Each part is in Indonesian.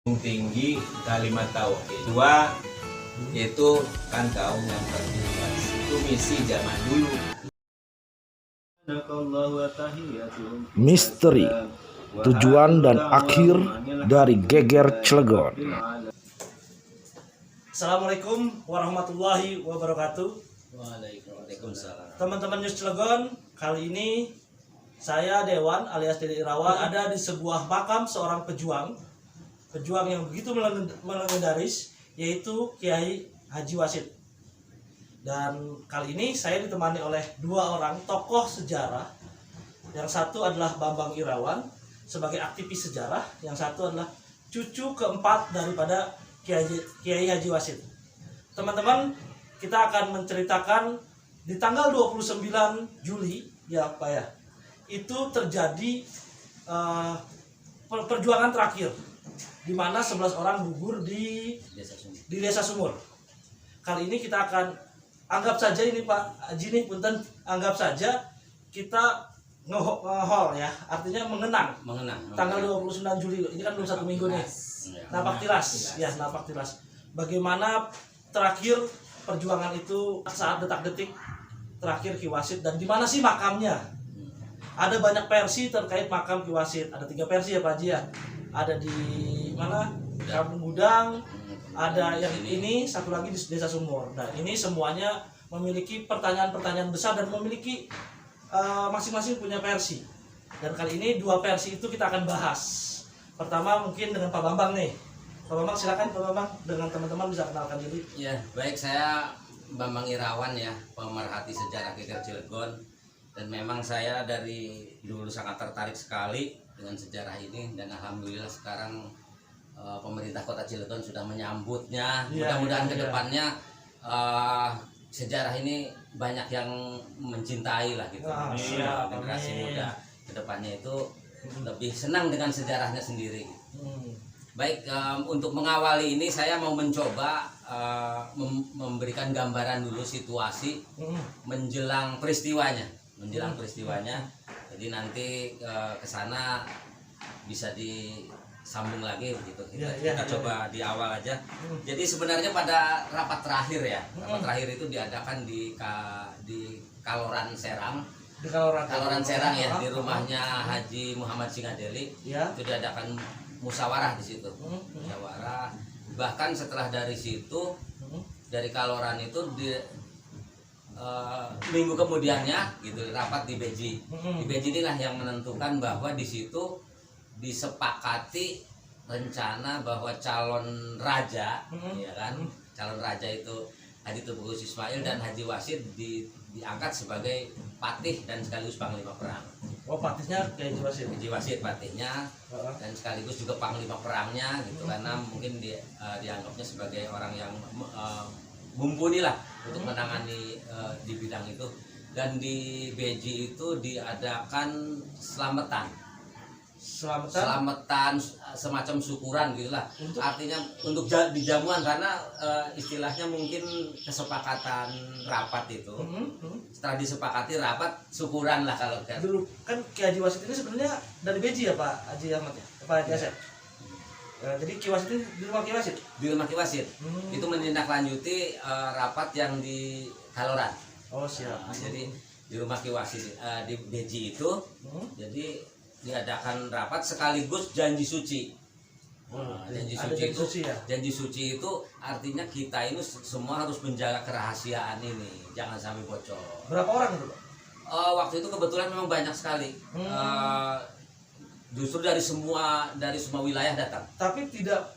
tinggi kalimat tauhid. Dua, yaitu kan kaum yang tertindas. Itu misi zaman dulu. Misteri tujuan dan akhir dari Geger Cilegon. Assalamualaikum warahmatullahi wabarakatuh. Waalaikumsalam. Teman-teman News Cilegon, kali ini saya Dewan alias Dede Irawan ada di sebuah makam seorang pejuang yang begitu legendaris, yaitu Kiai Haji Wasid. Dan kali ini saya ditemani oleh dua orang tokoh sejarah. Yang satu adalah Bambang Irawan sebagai aktivis sejarah, yang satu adalah cucu keempat daripada Kiai Haji Wasid. Teman-teman, kita akan menceritakan di tanggal 29 Juli ya Pak ya, itu terjadi perjuangan terakhir di mana 11 orang gugur di Desa Sumur. Kali ini kita akan anggap saja ini Pak Haji nih, punten, anggap saja kita ngehol ya, artinya mengenang tanggal 29 Juli. Ini kan belum satu minggu nih. Napak tilas ya, napak tilas. Bagaimana terakhir perjuangan itu saat detak-detik terakhir Ki Wasid, dan di mana sih makamnya? Ada banyak versi terkait makam Ki Wasid. Ada 3 versi ya Pak Haji ya. Ada di mana? Kampung Gudang, ada yang ini, satu lagi di Desa Sumur. Nah, ini semuanya memiliki pertanyaan-pertanyaan besar dan memiliki masing-masing punya versi. Dan kali ini 2 versi itu kita akan bahas. Pertama mungkin dengan Pak Bambang nih. Pak Bambang silakan Pak Bambang, dengan teman-teman bisa kenalkan diri. Ya, baik, saya Bambang Irawan ya, pemerhati sejarah Geger Cilegon. Dan memang saya dari dulu sangat tertarik sekali dengan sejarah ini, dan alhamdulillah sekarang pemerintah Kota Cilegon sudah menyambutnya. Mudah-mudahan kedepannya sejarah ini banyak yang mencintai lah gitu. Generasi muda kedepannya itu lebih senang dengan sejarahnya sendiri. Baik, untuk mengawali ini saya mau mencoba memberikan gambaran dulu situasi menjelang peristiwanya. Jadi nanti ke sana bisa disambung lagi begitu. Kita coba di awal aja. Jadi sebenarnya pada rapat terakhir ya, rapat terakhir itu diadakan di Kaloran Serang. Di Kaloran Serang ya, di rumahnya Haji Muhammad Singadeli. Itu diadakan musyawarah di situ. Musyawarah. Bahkan setelah dari situ, dari Kaloran itu minggu kemudiannya gitu rapat di Beji. Di Beji inilah yang menentukan bahwa di situ disepakati rencana bahwa calon raja, ya kan, calon raja itu Haji Tubagus Ismail dan Haji Wasid diangkat sebagai patih dan sekaligus panglima perang. Oh, patihnya kayak Haji Wasid patihnya dan sekaligus juga panglima perangnya gitu, karena mungkin dianggapnya sebagai orang yang mumpuni lah untuk menangani di bidang itu. Dan di Beji itu diadakan selamatan semacam syukuran gitulah. Artinya untuk di jamuan, karena istilahnya mungkin kesepakatan rapat itu. Setelah disepakati rapat, syukuran lah kalau dulu kan Ki Haji Wasid ini sebenarnya dari Beji ya Pak Haji Ahmad ya, Pak Haji Asep. Jadi Ki Wasid ini di rumah Ki Wasid. Di rumah Ki Wasid. Itu menindaklanjuti rapat yang di Kaloran. Oh siap. Jadi di rumah Ki Wasid di Beji itu, jadi diadakan rapat sekaligus janji suci. Janji suci itu artinya kita ini semua harus menjaga kerahasiaan ini, jangan sampai bocor. Berapa orang itu Pak? Waktu itu kebetulan memang banyak sekali. Justru dari semua wilayah datang. Tapi tidak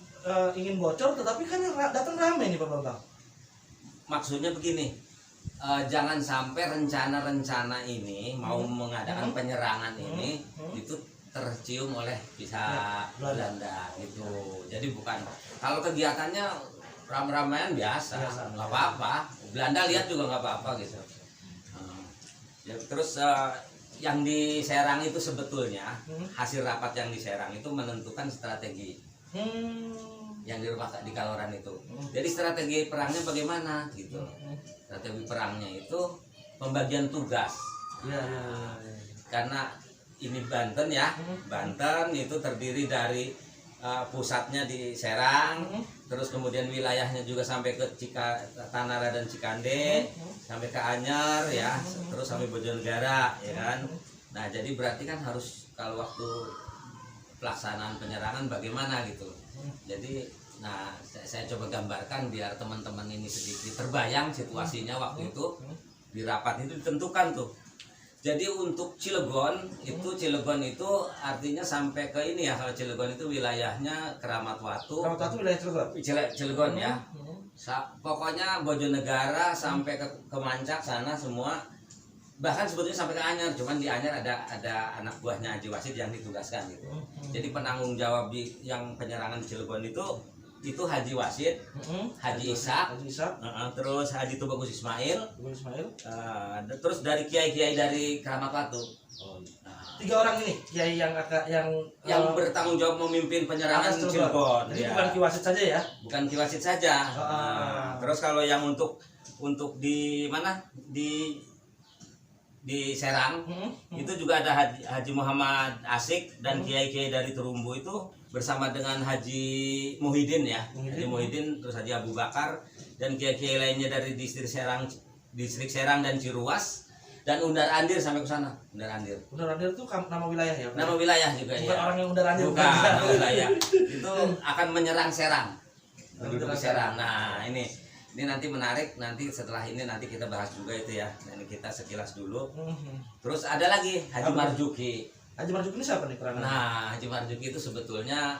ingin bocor, tetapi kan yang datang ramai nih Pak Bambang. Maksudnya begini, jangan sampai rencana-rencana ini mau mengadakan penyerangan ini itu tercium oleh pihak Belanda gitu. Jadi bukan, kalau kegiatannya ram-ramaian biasa, nggak apa-apa. Belanda lihat juga nggak apa-apa gitu. Ya, terus yang di Serang itu sebetulnya hasil rapat yang di Serang itu menentukan strategi yang di Kaloran itu. Jadi strategi perangnya bagaimana gitu. Strategi perangnya itu pembagian tugas. Karena ini Banten ya, Banten itu terdiri dari pusatnya di Serang, terus kemudian wilayahnya juga sampai ke Tanara dan Cikande, sampai ke Anyar ya, terus sampai Bojonegara ya kan. Nah jadi berarti kan harus kalau waktu pelaksanaan penyerangan bagaimana gitu. Jadi nah saya coba gambarkan biar teman-teman ini sedikit terbayang situasinya waktu itu di rapat itu ditentukan tuh. Jadi untuk Cilegon itu artinya sampai ke ini ya, kalau Cilegon itu wilayahnya Keramat Watu. Keramat Watu wilayah Cilegon. Cilegon ya. Pokoknya Bojonegara sampai ke Mancak sana semua. Bahkan sebetulnya sampai ke Anyar, cuman di Anyar ada anak buahnya Haji Wasid yang ditugaskan gitu. Jadi penanggung jawab yang penyerangan di Cilegon itu Haji Wasid, Haji Ishak, terus Haji Tubagus Ismail, terus dari kiai-kiai dari Keramat Watu. Tiga orang ini kiai yang bertanggung jawab memimpin penyerangan Cilegon. Jadi ya. bukan Ki Wasid saja ya? Bukan Ki Wasid saja. Terus kalau yang untuk di mana di Serang itu juga ada Haji Muhammad Asik dan kiai-kiai dari Terumbu itu bersama dengan Haji Muhyiddin ya, Haji Muhyiddin, terus Haji Abu Bakar dan kiai-kiai lainnya dari distrik Serang dan Ciruas dan Undar Andir sampai ke sana. Undar Andir itu nama wilayah ya? Nama wilayah juga. Bukan orang yang Undar Andir. Bukan nama wilayah. Itu akan menyerang Serang. Penduduk Serang. Nah, ini nanti menarik, nanti setelah ini nanti kita bahas juga itu ya. Ini kita sekilas dulu. Terus ada lagi Haji Marzuki. Haji Marzuki ini siapa nih peranannya? Nah, Haji Marzuki itu sebetulnya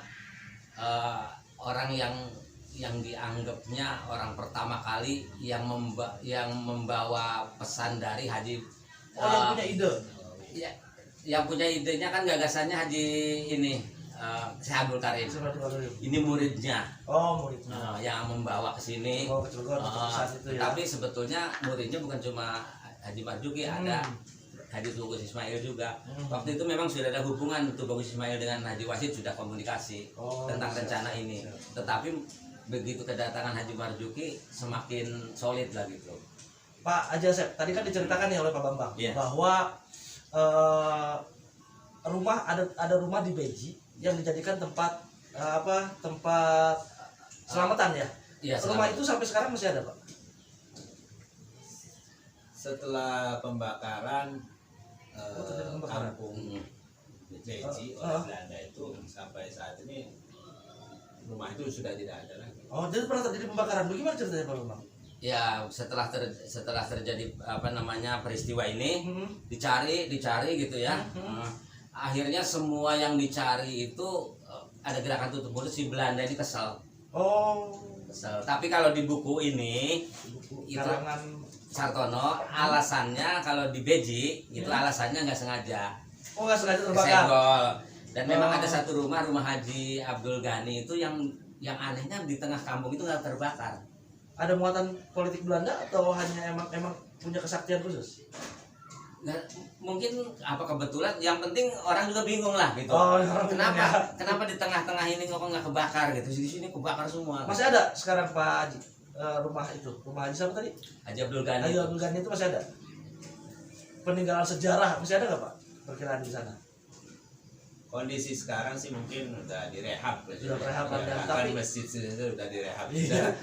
orang yang dianggapnya orang pertama kali yang membawa pesan dari Haji. Yang punya ide. Ya, yang punya idenya kan gagasannya Haji ini Syekh Abdul Karim. Ini muridnya. Oh, muridnya. Yang membawa ke sini. Oh, ke Cilegon saat itu ya. Tapi sebetulnya muridnya bukan cuma Haji Marzuki, ada Haji Tubagus Ismail juga. Waktu itu memang sudah ada hubungan Tubagus Ismail dengan Haji Wasid, sudah komunikasi tentang rencana ini. Tetapi begitu kedatangan Haji Marzuki semakin solid lah gitu. Pak Haji Asep, tadi kan diceritakan nih oleh Pak Bambang bahwa ada rumah di Beji yang dijadikan tempat selamatan ya. Iya, rumah itu sampai sekarang masih ada, Pak? Setelah pembakaran kampung Beji oleh Belanda itu sampai saat ini rumah itu sudah tidak ada lagi. Oh, jadi pernah terjadi pembakaran. Bagaimana ceritanya, Pak Bambang? Ya, setelah terjadi peristiwa ini dicari gitu ya. Akhirnya semua yang dicari itu ada gerakan tutup mulut, si Belanda ini kesel. Oh, kesel. Tapi kalau di buku ini itu Sartono alasannya kalau di Beji itu alasannya nggak sengaja. Oh, nggak sengaja terbakar. Kesenggol. Dan memang ada satu rumah Haji Abdul Ghani itu yang anehnya di tengah kampung itu nggak terbakar. Ada muatan politik Belanda atau hanya emang punya kesaktian khusus? Nah, mungkin apa kebetulan, yang penting orang juga bingung lah gitu. Kenapa di tengah-tengah ini kok nggak kebakar gitu, di sini kebakar semua. Masih ada sekarang Pak Haji rumah Haji siapa tadi? Haji Abdul Ghani. Haji Abdul Ghani itu masih ada. Peninggalan sejarah masih ada nggak Pak? Perkiraan di sana. Kondisi sekarang sih mungkin udah direhab. Sudah direhab ya, tapi masjid itu udah direhab. Iya.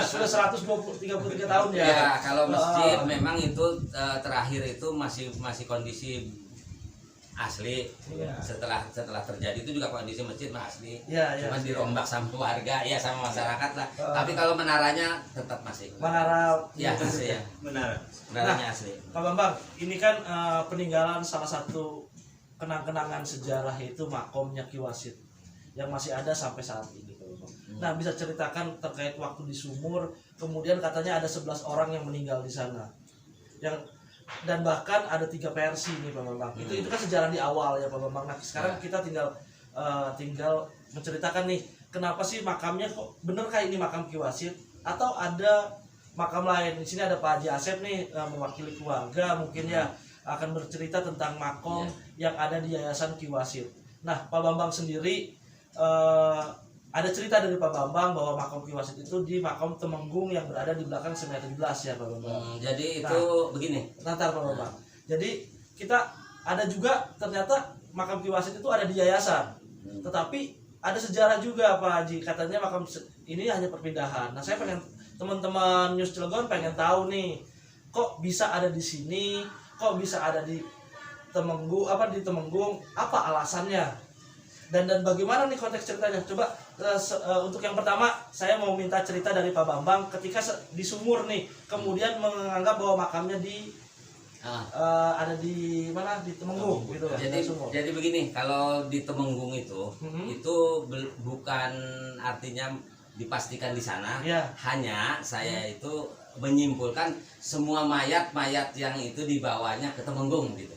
Sudah 133 tahun ya. Ya, kalau masjid memang itu terakhir itu masih kondisi asli. Ya. Setelah terjadi itu juga kondisi masjid asli. Ya, cuma dirombak sama warga ya, sama masyarakat lah. Tapi kalau menaranya tetap masih. Menara ya asli ya. Menaranya asli. Pak Bambang, ini kan peninggalan salah satu kenang-kenangan sejarah itu makomnya Ki Wasid yang masih ada sampai saat ini. Nah, bisa ceritakan terkait waktu di Sumur, kemudian katanya ada 11 orang yang meninggal di sana. Dan bahkan ada 3 versi nih Pak Bambang. Itu kan sejarah di awal ya Pak Bambang. Nah, sekarang kita tinggal menceritakan nih, kenapa sih makamnya kok bener kayak ini makam Ki Wasid atau ada makam lain. Di sini ada Pak Haji Asep nih mewakili keluarga mungkin ya, akan bercerita tentang makom yang ada di Yayasan Ki Wasid. Nah, Pak Bambang sendiri ada cerita dari Pak Bambang bahwa makom Ki Wasid itu di makam Temenggung yang berada di belakang Seminar 17 ya Pak Bambang. Jadi itu begini. Nanti Pak Bambang. Jadi kita ada juga ternyata makam Ki Wasid itu ada di yayasan. Tetapi ada sejarah juga Pak Haji, katanya makam ini hanya perpindahan. Nah saya pengen, teman-teman News Cilegon pengen tahu nih, kok bisa ada di sini, kok bisa ada di Temenggung, apa alasannya, dan bagaimana nih konteks ceritanya. Coba untuk yang pertama saya mau minta cerita dari Pak Bambang ketika di Sumur nih, kemudian menganggap bahwa makamnya ada di mana, di Temenggung gitu ya. Jadi begini, kalau di Temenggung itu bukan artinya dipastikan di sana. Ya. Hanya saya itu menyimpulkan semua mayat-mayat yang itu dibawanya ke Temenggung gitu.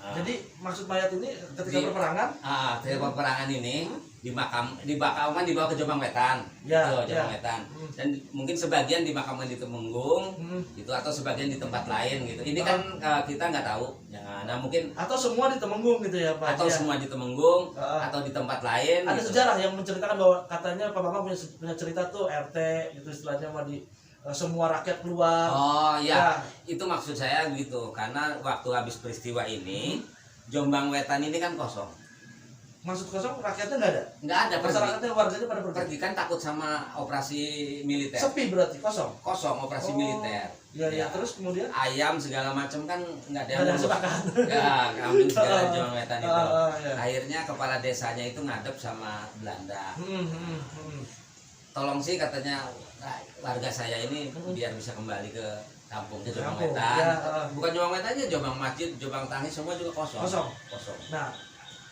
Jadi maksud mayat ini ketika berperangan? Ketika peperangan ini dimakaman dibawa ke Jombang Wetan, Ya, Jombang Wetan. Dan mungkin sebagian dimakamkan di Temenggung, gitu, atau sebagian di tempat lain gitu. Ini kan kita nggak tahu. Ya, nah mungkin atau semua di Temenggung gitu ya Pak? Atau ya? semua di Temenggung, atau di tempat lain. Ada gitu. sejarah yang menceritakan bahwa katanya Pak Bambang punya cerita tuh RT gitu istilahnya, mah di semua rakyat keluar. Oh ya, itu maksud saya gitu. Karena waktu habis peristiwa ini, Jombang Wetan ini kan kosong. Maksud kosong, rakyatnya nggak ada? Nggak ada, masyarakatnya, warganya pada pergi kan takut sama operasi militer. Sepi berarti, kosong? Kosong, operasi militer. Iya, terus kemudian? Ayam segala macam kan nggak ada yang ngurus. Ya, kambing segala Jombang Wetan itu. Ya. Akhirnya kepala desanya itu ngadep sama Belanda. Tolong sih katanya warga saya ini biar bisa kembali ke kampungnya Jombang Wetan. Ya, bukan Jombang Wetan aja, Jombang Masjid, Jombang Tangis semua juga kosong. Nah,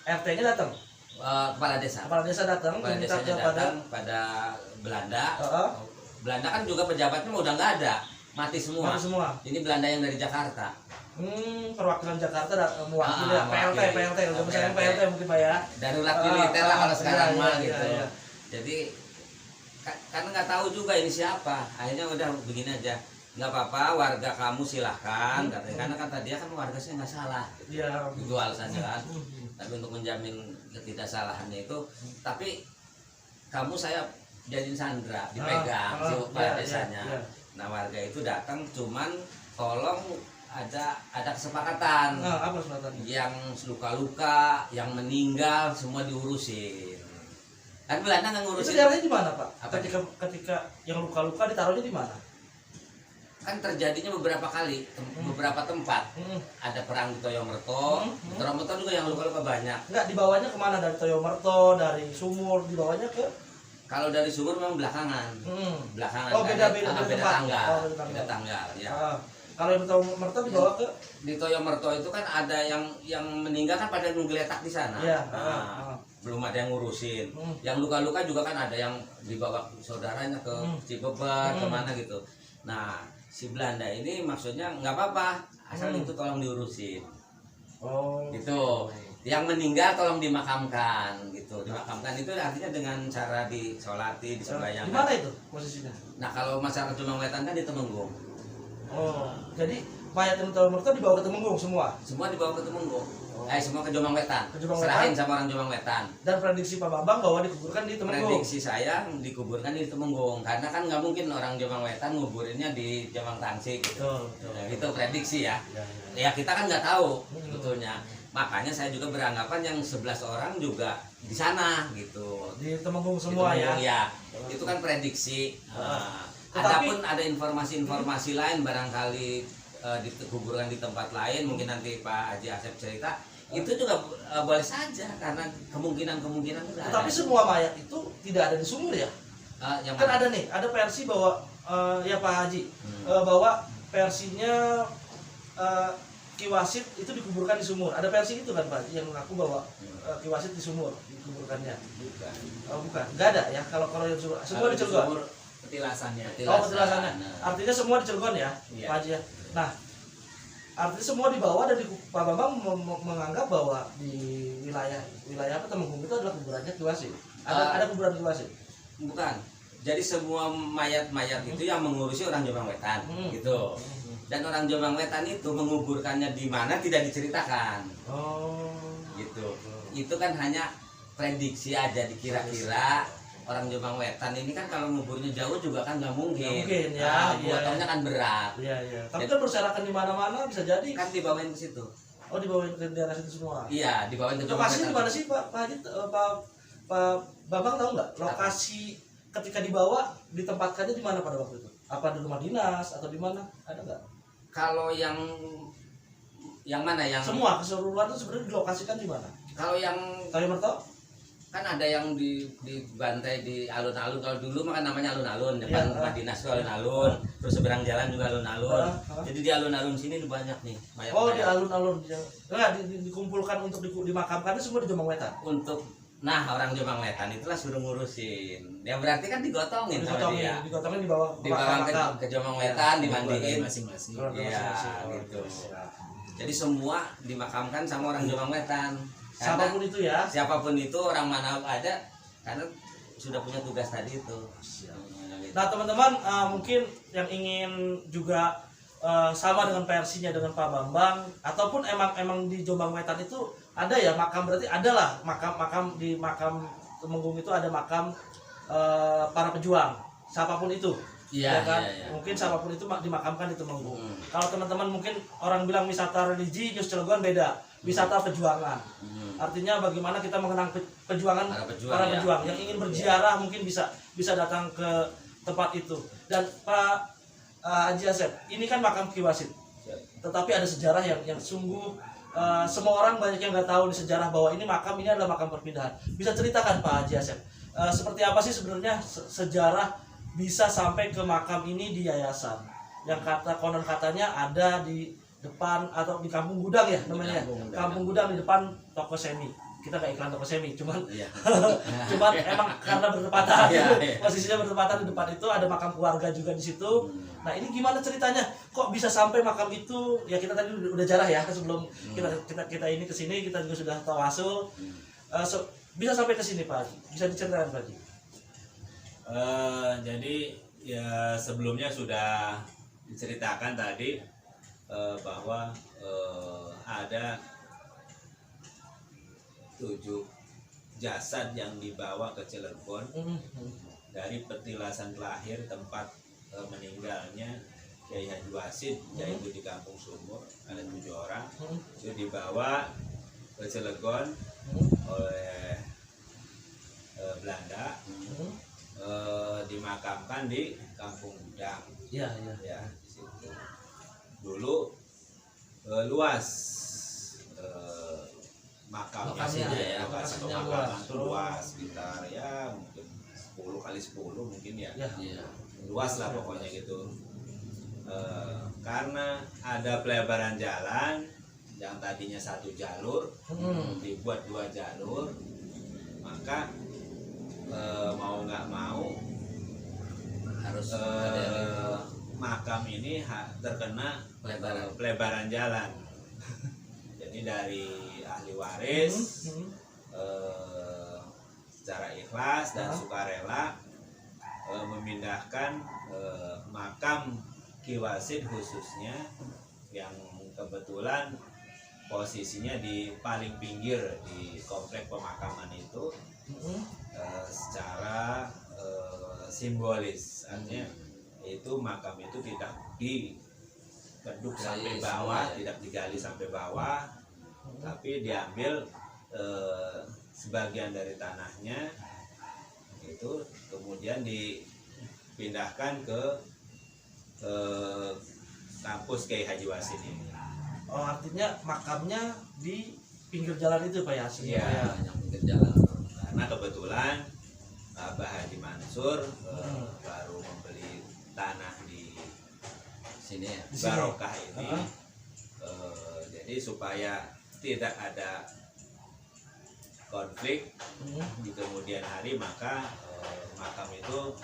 RT-nya datang. Kepala desa. Kepala desa datang, minta datang pada Belanda. Belanda kan juga pejabatnya udah nggak ada, mati semua. Ini Belanda yang dari Jakarta. Perwakilan Jakarta mewakili PLT, udah misalnya PLT mungkin Pak ya. Darurat militer lah kalau sekarang mah gitu. Iya. Jadi karena nggak tahu juga ini siapa, akhirnya udah begini aja, nggak apa-apa, warga kamu silahkan katanya, karena kata dia kan warga saya nggak salah, itu alasannya kan. Tapi untuk menjamin ketidaksalahannya itu, tapi kamu saya jadiin sandra, dipegang pada desanya. Nah warga itu datang, cuman tolong ada kesepakatan, apa kesepakatan? Yang luka-luka, yang meninggal semua diurusin. Kan Belanda nggak ngurusin. Itu daerahnya di mana Pak? Ketika yang luka-luka ditaruhnya di mana? Kan terjadinya beberapa kali, beberapa tempat. Ada perang di Toyomerto, Toyomerto juga yang luka-luka banyak. Enggak, dibawanya kemana? Dari Toyomerto, dari Sumur, dibawanya ke? Kalau dari Sumur memang belakangan. Belakangan. Oh, beda tanggal. Beda tanggal, ya. Kalau yang Toyomerto dibawa ke? Di Toyomerto itu kan ada yang meninggal kan pada menggeletak di sana. Iya. Belum ada yang ngurusin. Yang luka-luka juga kan ada yang dibawa saudaranya ke Cibeber, kemana gitu. Nah, si Belanda ini maksudnya nggak apa-apa, asal itu tolong diurusin. Gitu. Yang meninggal tolong dimakamkan, gitu. Dimakamkan itu artinya dengan cara disolati, disembahyangkan. Di mana itu posisinya? Nah, kalau masyarakat Jombang Wetan kan di Temenggung. Jadi mayat yang Toyomerto dibawa ke Temenggung semua? Semua dibawa ke Temenggung. Semua ke Jombang Wetan. Serahin sama orang Jombang Wetan. Dan prediksi Pak Bambang bahwa dikuburkan di Temenggung. Prediksi saya dikuburkan di Temenggung, karena kan nggak mungkin orang Jombang Wetan nguburinnya di Jombang Tangsik gitu. Nah, itu prediksi ya. Ya kita kan nggak tahu sebetulnya. Makanya saya juga beranggapan yang 11 orang juga di sana gitu. Di Temenggung semua ya. Itu kan prediksi. Adapun ada informasi-informasi lain barangkali dikuburkan di tempat lain, mungkin nanti Pak Haji Asep cerita, itu juga boleh saja karena kemungkinan itu ada. Tapi semua mayat itu tidak ada di Sumur ya? Kan ada nih, ada versi bahwa ya Pak Haji, bahwa versinya Ki Wasit itu dikuburkan di Sumur. Ada versi itu kan Pak Haji yang mengaku bahwa Ki Wasit di Sumur dikuburkannya. Bukan. Nggak ada ya. Kalau yang semua di Cilegon. Petilasannya. Petilasannya. Artinya semua di Cilegon ya, Pak Haji ya. Nah, artinya semua dibawa dan Pak Bambang menganggap bahwa di wilayah apa Temenggung itu adalah kuburannya Ki Wasit. Ada kuburan Ki Wasit? Bukan. Jadi semua mayat-mayat itu yang mengurusi orang Jombang Wetan, gitu. Dan orang Jombang Wetan itu menguburkannya di mana tidak diceritakan. Gitu. Itu kan hanya prediksi aja, dikira-kira. Orang Jombang Wetan ini kan kalau nguburnya jauh juga kan nggak mungkin. Potongnya kan berat. Tapi kan berserakan di mana-mana bisa jadi. Kan dibawain ke situ. Dibawain ke daerah situ semua. Iya, dibawain ke Jombang Wetan. Lokasinya di mana sih Pak Haji? Pak Bambang tahu nggak lokasi ketika dibawa ditempatkannya di mana pada waktu itu? Apa di rumah dinas atau di mana? Ada nggak? Kalau yang mana yang Semua keseluruhan itu sebenarnya dilokasikan di mana? kalau yang Kali Merto? kan ada yang dibantai di alun-alun. Kalau dulu mah kan namanya alun-alun, depan rumah dinas itu alun-alun, terus seberang jalan juga alun-alun. Jadi di alun-alun sini banyak nih mayat. Oh, di alun-alun. Nah, dikumpulkan untuk dimakamkan itu semua di Jombang Wetan. Untuk orang Jombang Wetan itulah suruh ngurusin. Ya berarti kan digotongin sama dia. Digotongin dibawa ke Jombang Wetan, dimandiin masing-masing. Iya, gitu. Jadi semua dimakamkan sama orang Jombang Wetan. Siapapun itu ya. Siapapun itu, orang mana ada, karena sudah punya tugas tadi itu. Nah teman-teman, mungkin yang ingin juga sama dengan versinya dengan Pak Bambang, ataupun emang di Jombang Wetan itu ada ya makam, berarti ada lah makam di makam Temenggung itu ada makam para pejuang, siapapun itu. Iya, Ya kan? iya. Mungkin siapapun itu dimakamkan di Temenggung. Kalau teman-teman mungkin orang bilang wisata religi, Yus Cilegon beda, wisata perjuangan. Artinya bagaimana kita mengenang perjuangan para pejuang yang ingin berziarah, mungkin bisa datang ke tempat itu. Dan Pak Haji Asep, ini kan makam Ki Wasid, tetapi ada sejarah yang sungguh semua orang banyak yang nggak tahu di sejarah bahwa ini adalah makam perpindahan. Bisa ceritakan Pak Haji Asep, seperti apa sih sebenarnya sejarah bisa sampai ke makam ini di yayasan yang konon katanya ada di depan atau di Kampung Gudang ya namanya, Kampung Gudang di depan toko semi. Kita nggak iklan toko semi, cuman emang karena bertepatan, posisinya bertepatan di depan itu ada makam keluarga juga di situ. Nah ini gimana ceritanya? Kok bisa sampai makam itu? Ya kita tadi udah jarah ya sebelum kita ini kesini, kita juga sudah tawasul. Bisa sampai ke sini Pak Haji, bisa diceritakan Pak Haji? Jadi ya sebelumnya sudah diceritakan tadi bahwa ada 7 jasad yang dibawa ke Cilegon dari petilasan terakhir tempat meninggalnya Kiai Haji Wasid, yaitu di Kampung Sumur. Ada 7 orang itu dibawa ke Cilegon oleh Belanda, dimakamkan di Kampung Gudang. Ya, di situ. Dulu luas makamnya, lokasi pemakaman itu luas, sekitar ya mungkin 10 kali 10 mungkin ya. Luas lah pokoknya gitu. Karena ada pelebaran jalan yang tadinya 1 jalur dibuat 2 jalur, maka mau nggak mau harus makam ini terkena pelebaran jalan. Jadi dari ahli waris secara ikhlas dan sukarela memindahkan makam Ki Wasid khususnya yang kebetulan posisinya di paling pinggir di komplek pemakaman itu, secara simbolis. Artinya itu makam itu tidak dikeduk sampai bawah, tidak digali sampai bawah, tapi diambil sebagian dari tanahnya itu kemudian dipindahkan ke kampus Kiai Haji Wasid ini. Oh, artinya makamnya di pinggir jalan itu Pak ya? Iya, pinggir jalan. Karena kebetulan Abah Haji Mansur baru membeli tanah di sini ya, Barokah ini. Jadi supaya tidak ada konflik di kemudian hari, maka makam itu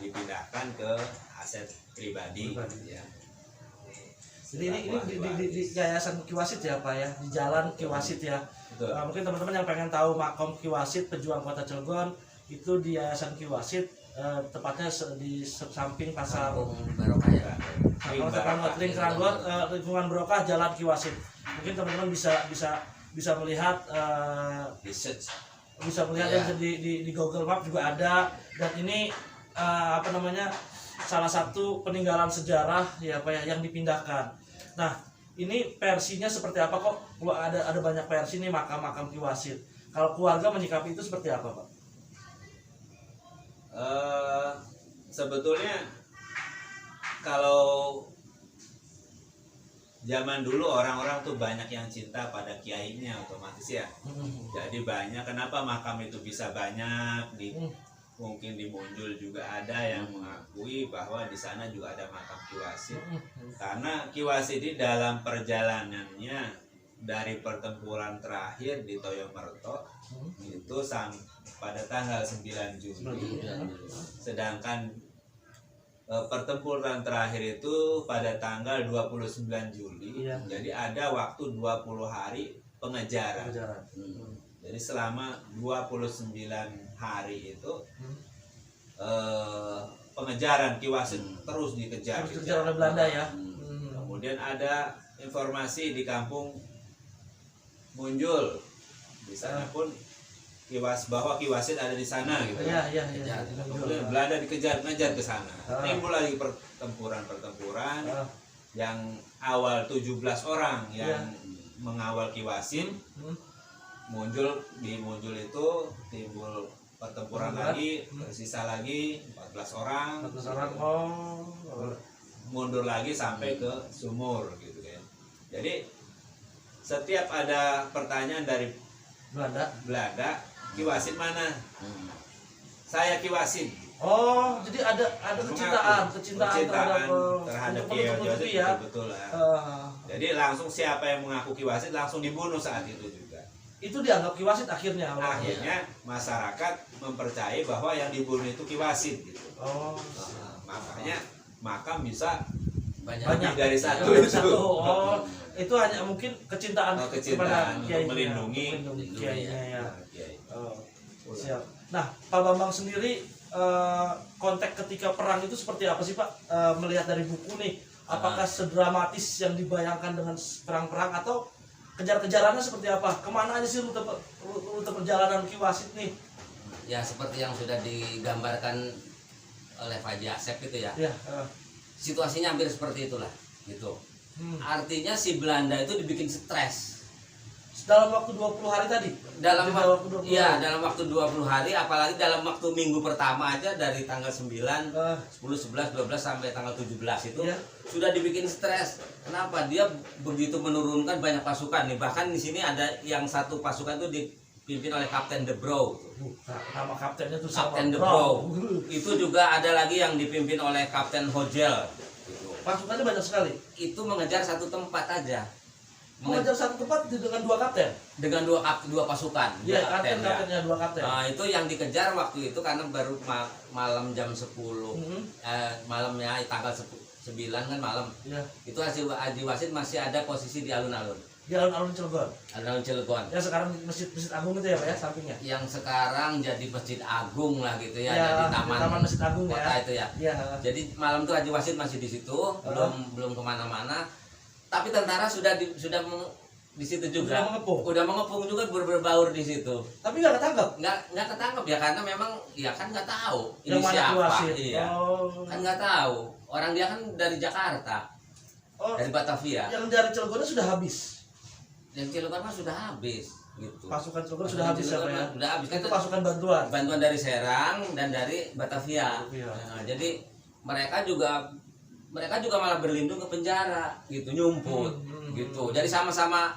dipindahkan ke aset pribadi. Ya. Jadi ini di Yayasan Ki Wasid ya Pak ya, di Jalan Ki Wasid ya. Mungkin teman-teman yang pengen tahu makam Ki Wasid pejuang Kota Cilegon itu di Yayasan Ki Wasid, tepatnya di samping pasar Barokah ya. Ring Keranggot, lingkungan Barokah, Jalan Ki Wasid. Mungkin teman-teman bisa melihat di Google Map juga ada. Dan ini salah satu peninggalan sejarah ya Pak ya yang dipindahkan. Nah ini versinya seperti apa kok? Ada banyak versi nih makam-makam Ki Wasid. Kalau keluarga menyikapi itu seperti apa, Pak? Sebetulnya kalau zaman dulu orang-orang tuh banyak yang cinta pada kiainya otomatis ya. Jadi banyak, kenapa makam itu bisa banyak mungkin di Munjul juga ada yang mengakui bahwa di sana juga ada makam Ki Wasid. Karena Ki Wasid di dalam perjalanannya dari pertempuran terakhir di Toyomerto itu pada tanggal 9 Juli, sedangkan pertempuran terakhir itu pada tanggal 29 Juli. Jadi ada waktu 20 hari pengejaran. Jadi selama 29 hari itu pengejaran Ki Wasid terus dikejar oleh Belanda ya. Kemudian ada informasi di kampung Munjul, di sana pun bahwa Ki Wasid ada di sana gitu. Iya. Kemudian Belanda dikejar-ngejar ke sana. Timbul lagi pertempuran yang awal 17 orang yang mengawal Ki Wasid. Di Munjul itu timbul pertempuran lagi, tersisa lagi 14 orang. Mundur lagi sampai ke Sumur gitu kan. Jadi setiap ada pertanyaan dari Belanda, Ki Wasid mana? Saya Ki Wasid. Oh, jadi ada kecintaan terhadap Ki Wasid ya. Betul lah. Jadi langsung siapa yang mengaku Ki Wasid langsung dibunuh saat itu juga. Itu dianggap Ki Wasid akhirnya. Akhirnya masyarakat mempercayai bahwa yang dibunuh itu Ki Wasid gitu. Makanya makam bisa banyak dari satu. Itu hanya mungkin kecintaan kepada kiai, melindungi kiainya ya. Siap. Nah, Pak Bambang sendiri konteks ketika perang itu seperti apa sih Pak? Melihat dari buku nih, apakah sedramatis yang dibayangkan dengan perang-perang atau kejar-kejarannya seperti apa? Kemana aja sih rute perjalanan Ki Wasid nih? Ya seperti yang sudah digambarkan oleh Pak Asep itu ya. Situasinya hampir seperti itulah, gitu. Artinya si Belanda itu dibikin stres. Dalam waktu 20 hari tadi? Dalam waktu 20 hari, apalagi dalam waktu minggu pertama aja dari tanggal 9, 10, 11, 12 sampai tanggal 17 itu sudah dibikin stres. Kenapa? Dia begitu menurunkan banyak pasukan nih. Bahkan di sini ada yang satu pasukan itu dipimpin oleh Kapten De Brouw. Nama kaptennya itu Kapten De Brouw. Itu juga ada lagi yang dipimpin oleh Kapten Hogel. Pasukannya banyak sekali. Itu mengejar satu tempat aja. Mengejar satu tempat dengan dua kapten. Dengan dua pasukan. Iya, kaptennya dua kapten. Nah, itu yang dikejar waktu itu karena baru malam jam 10. Malamnya tanggal 9 kan malam. Iya. Itu Haji Wasid masih ada posisi di alun-alun. Di alun-alun Cilegon. Alun-alun Cilegon. Ya sekarang masjid Agung itu ya Pak ya, sampingnya. Yang sekarang jadi Masjid Agung lah gitu ya, jadi taman Masjid Agung kota ya. itu ya. Iya. Jadi malam tuh Haji Wasid masih di situ, belum kemana-mana. Tapi tentara sudah di situ juga. Udah mengepung juga berbaur di situ. Tapi nggak ketangkep? Nggak ketangkep ya karena memang ya kan nggak tahu ini yang siapa. Iya. Kan nggak tahu. Orang dia kan dari Jakarta. Dari Batavia. Yang dari Cilegon sudah habis. Yang Cilegon mah sudah habis gitu. Pasukan Cilegon sudah habis ya, Pak ya? Sudah habis. Itu pasukan bantuan. Bantuan dari Serang dan dari Batavia. Nah, jadi mereka juga malah berlindung ke penjara gitu, nyumput gitu. Jadi sama-sama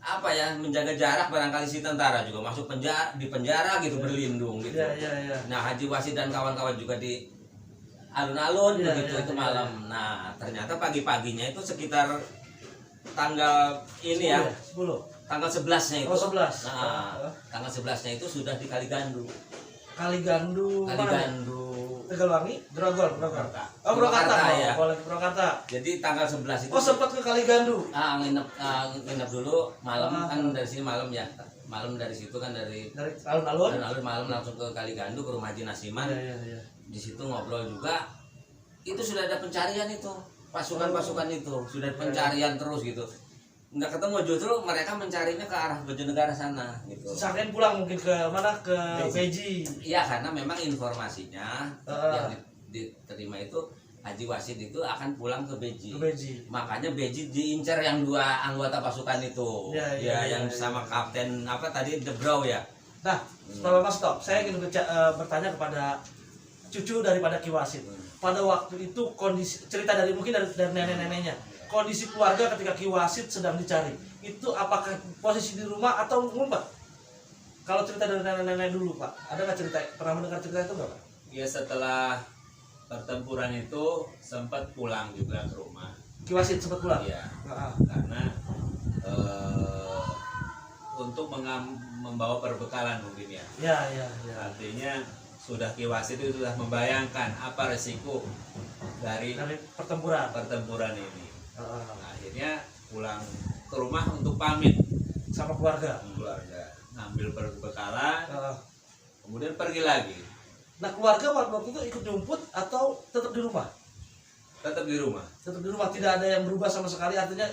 apa ya, menjaga jarak. Barangkali si tentara juga masuk di penjara gitu, berlindung gitu. Nah, Haji Wasid dan kawan-kawan juga di alun-alun begitu itu malam. Nah, ternyata pagi-paginya itu sekitar tanggal ini 10, ya 10. Tanggal 11-nya itu. 11. Nah, tanggal 11-nya itu sudah di Kaligandu. Kaligandu. Tegalwangi, Grogol, Purwakarta. Purwakarta ya. Purwakarta. Jadi tanggal 11 itu. Sempat ke Kaligandu. Nginep dulu malam kan dari sini malam ya. Malam dari situ kan dari alun-alun. Malam langsung ke Kaligandu ke rumah Haji Nasiman. Iya. Di situ ngobrol juga. Itu sudah ada pencarian itu. Pasukan-pasukan itu sudah pencarian terus gitu. Nggak ketemu, justru mereka mencarinya ke arah Bojonegara sana gitu. Sampai pulang mungkin ke mana, ke Beji. Iya, karena memang informasinya yang diterima itu Haji Wasid itu akan pulang ke Beji. Makanya Beji diincar yang dua anggota pasukan itu. Yang sama Kapten apa tadi De Brouw ya. Nah, Pak Mas stop. Saya ingin bertanya kepada cucu daripada Ki Wasid. Pada waktu itu kondisi cerita dari mungkin dari nenek-neneknya. Kondisi keluarga ketika Ki Wasid sedang dicari. Itu apakah posisi di rumah atau ngumpet? Kalau cerita dari nenek-nenek dulu, Pak. Ada nggak cerita? Pernah mendengar cerita itu nggak, Pak? Ya setelah pertempuran itu sempat pulang juga ke rumah. Ki Wasid sempat pulang? Iya. Heeh. Karena untuk membawa perbekalan mungkin ya. Ya. Artinya sudah Ki Wasid itu sudah membayangkan apa resiko dari pertempuran ini. Akhirnya pulang ke rumah untuk pamit Sama keluarga. ngambil perbekalan, kemudian pergi lagi. Nah, keluarga waktu itu ikut nyumput atau tetap di rumah? Tetap di rumah. Tetap di rumah, tidak ada yang berubah sama sekali. Artinya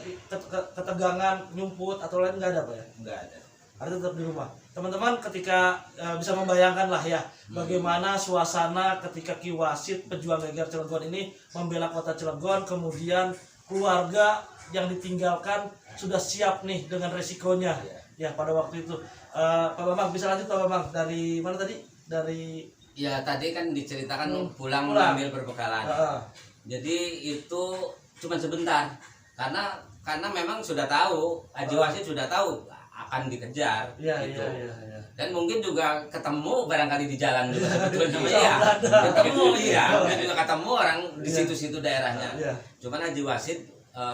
ketegangan nyumput atau lain nggak ada, Pak ya? Nggak ada. Artinya tetap di rumah. Teman-teman ketika bisa membayangkan lah ya bagaimana suasana ketika Ki Wasid pejuang Geger Cilegon ini membela kota Cilegon, kemudian keluarga yang ditinggalkan sudah siap nih dengan resikonya ya pada waktu itu. Pak Bambang bisa lanjut, Pak Bambang, dari mana tadi? Dari Ya tadi kan diceritakan pulang mengambil perbekalan. Jadi itu cuma sebentar karena memang sudah tahu Haji Wasid sudah tahu akan dikejar gitu. Iya. Dan mungkin juga ketemu barangkali di jalan juga sebetulnya ya. Ketemu juga ketemu orang di situ-situ daerahnya. Iya. Cuman Haji Wasid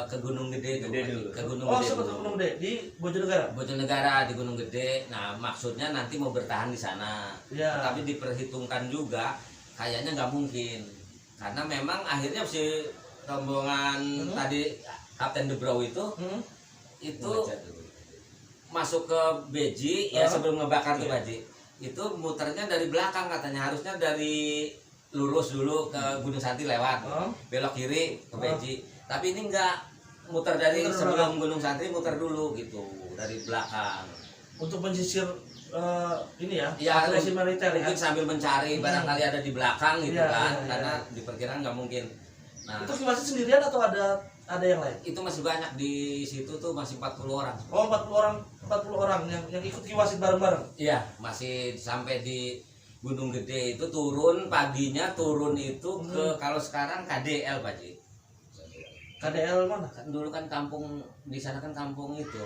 ke Gunung Gede dulu. Ke Gunung Oh, Gede. sempat ke Gunung Gede di Bojonegara. Bojonegara di Gunung Gede. Nah, maksudnya nanti mau bertahan di sana. Iya. Tapi diperhitungkan juga kayaknya nggak mungkin. Karena memang akhirnya si rombongan tadi Kapten Debrau itu masuk ke Beji ya sebelum ngebakar tuh Beji. Itu muternya dari belakang katanya, harusnya dari lurus dulu ke Gunung Santi lewat. Belok kiri ke Beji. Tapi ini enggak, muter dari sebelum Gunung Santri muter dulu gitu dari belakang untuk menyisir ini ya operasi militer ya, mungkin sambil mencari barangkali ada di belakang gitu karena diperkirakan nggak mungkin. Nah, itu Ki Wasid sendirian atau ada yang lain? Itu masih banyak di situ tuh, masih 40 orang. Oh, 40 orang yang ikut Ki Wasid bareng-bareng. Iya, masih sampai di Gunung Gede itu turun paginya, turun itu ke kalau sekarang KDL Pak Ji. KDL mana? Kan dulu kan kampung di sana kan kampung itu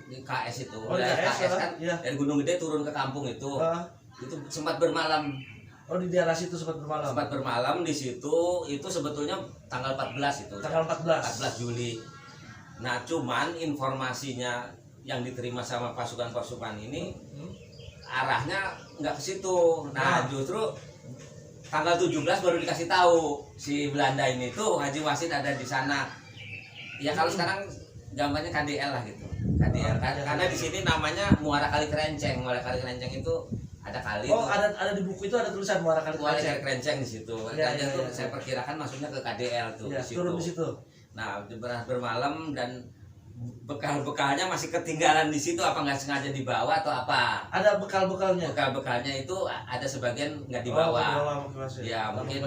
di KS itu. Dari KS kan ya. dari Gunung Gede turun ke kampung itu. Itu sempat bermalam. Oh, di daerah situ sempat bermalam. Sempat bermalam di situ, itu sebetulnya tanggal 14 itu. Tanggal 14 Juli. Nah, cuman informasinya yang diterima sama pasukan-pasukan ini arahnya nggak ke situ. Nah, justru tanggal 17 baru dikasih tahu si Belanda ini tuh Haji Wasid ada di sana. Ya kalau sekarang gambarnya KDL lah gitu. KDL karena di sini namanya Muara Kali Kerenceng. Muara Kali Kerenceng itu ada kali. Oh, itu. ada di buku itu ada tulisan Muara Kali Kerenceng di situ. Tuh saya perkirakan masuknya ke KDL tuh di situ. Turun di situ. Nah, bermalam dan bekal-bekalnya masih ketinggalan di situ, apa nggak sengaja dibawa atau apa? Ada bekal-bekalnya. Bekal-bekalnya itu ada sebagian nggak dibawa. Ya mungkin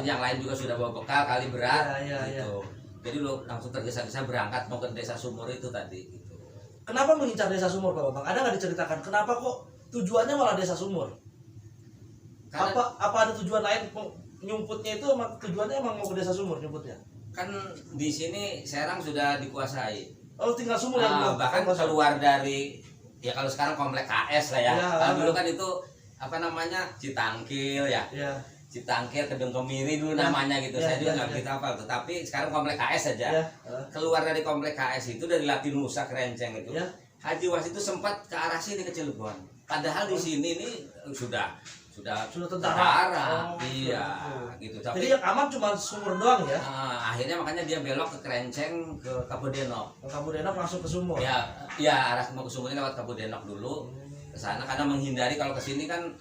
yang lain juga sudah bawa bekal kali berat gitu. Jadi lo langsung tergesa-gesa berangkat mau ke Desa Sumur itu tadi gitu. Kenapa mengincar Desa Sumur, Pak Bambang? Ada nggak diceritakan kenapa kok tujuannya malah Desa Sumur? Karena, apa ada tujuan lain nyumputnya itu tujuannya emang mau ke Desa Sumur nyumputnya? Kan di sini Serang sudah dikuasai. Oh, tinggal Sumur yang bahkan keluar dari ya kalau sekarang komplek KS lah ya. Kalau dulu kan itu apa namanya Citangkil ya. Citangkil, Kedung Kemiri dulu namanya gitu. Saya juga nggak begitu hafal, tetapi sekarang komplek KS saja. Keluar dari komplek KS itu dari Latinusa Kerenceng itu. Haji Wasid itu sempat ke arah sini ke Cilegon. Padahal di sini ini sudah tentara. Iya, gitu. Tapi, jadi yang aman cuma Sumur doang ya. Akhirnya makanya dia belok ke Kerenceng ke Kabudenok. Ke Kabudenok langsung ke Sumur. Ya, arah mau ke Sumurnya lewat Kabudenok dulu. Ke sana karena menghindari kalau ke sini kan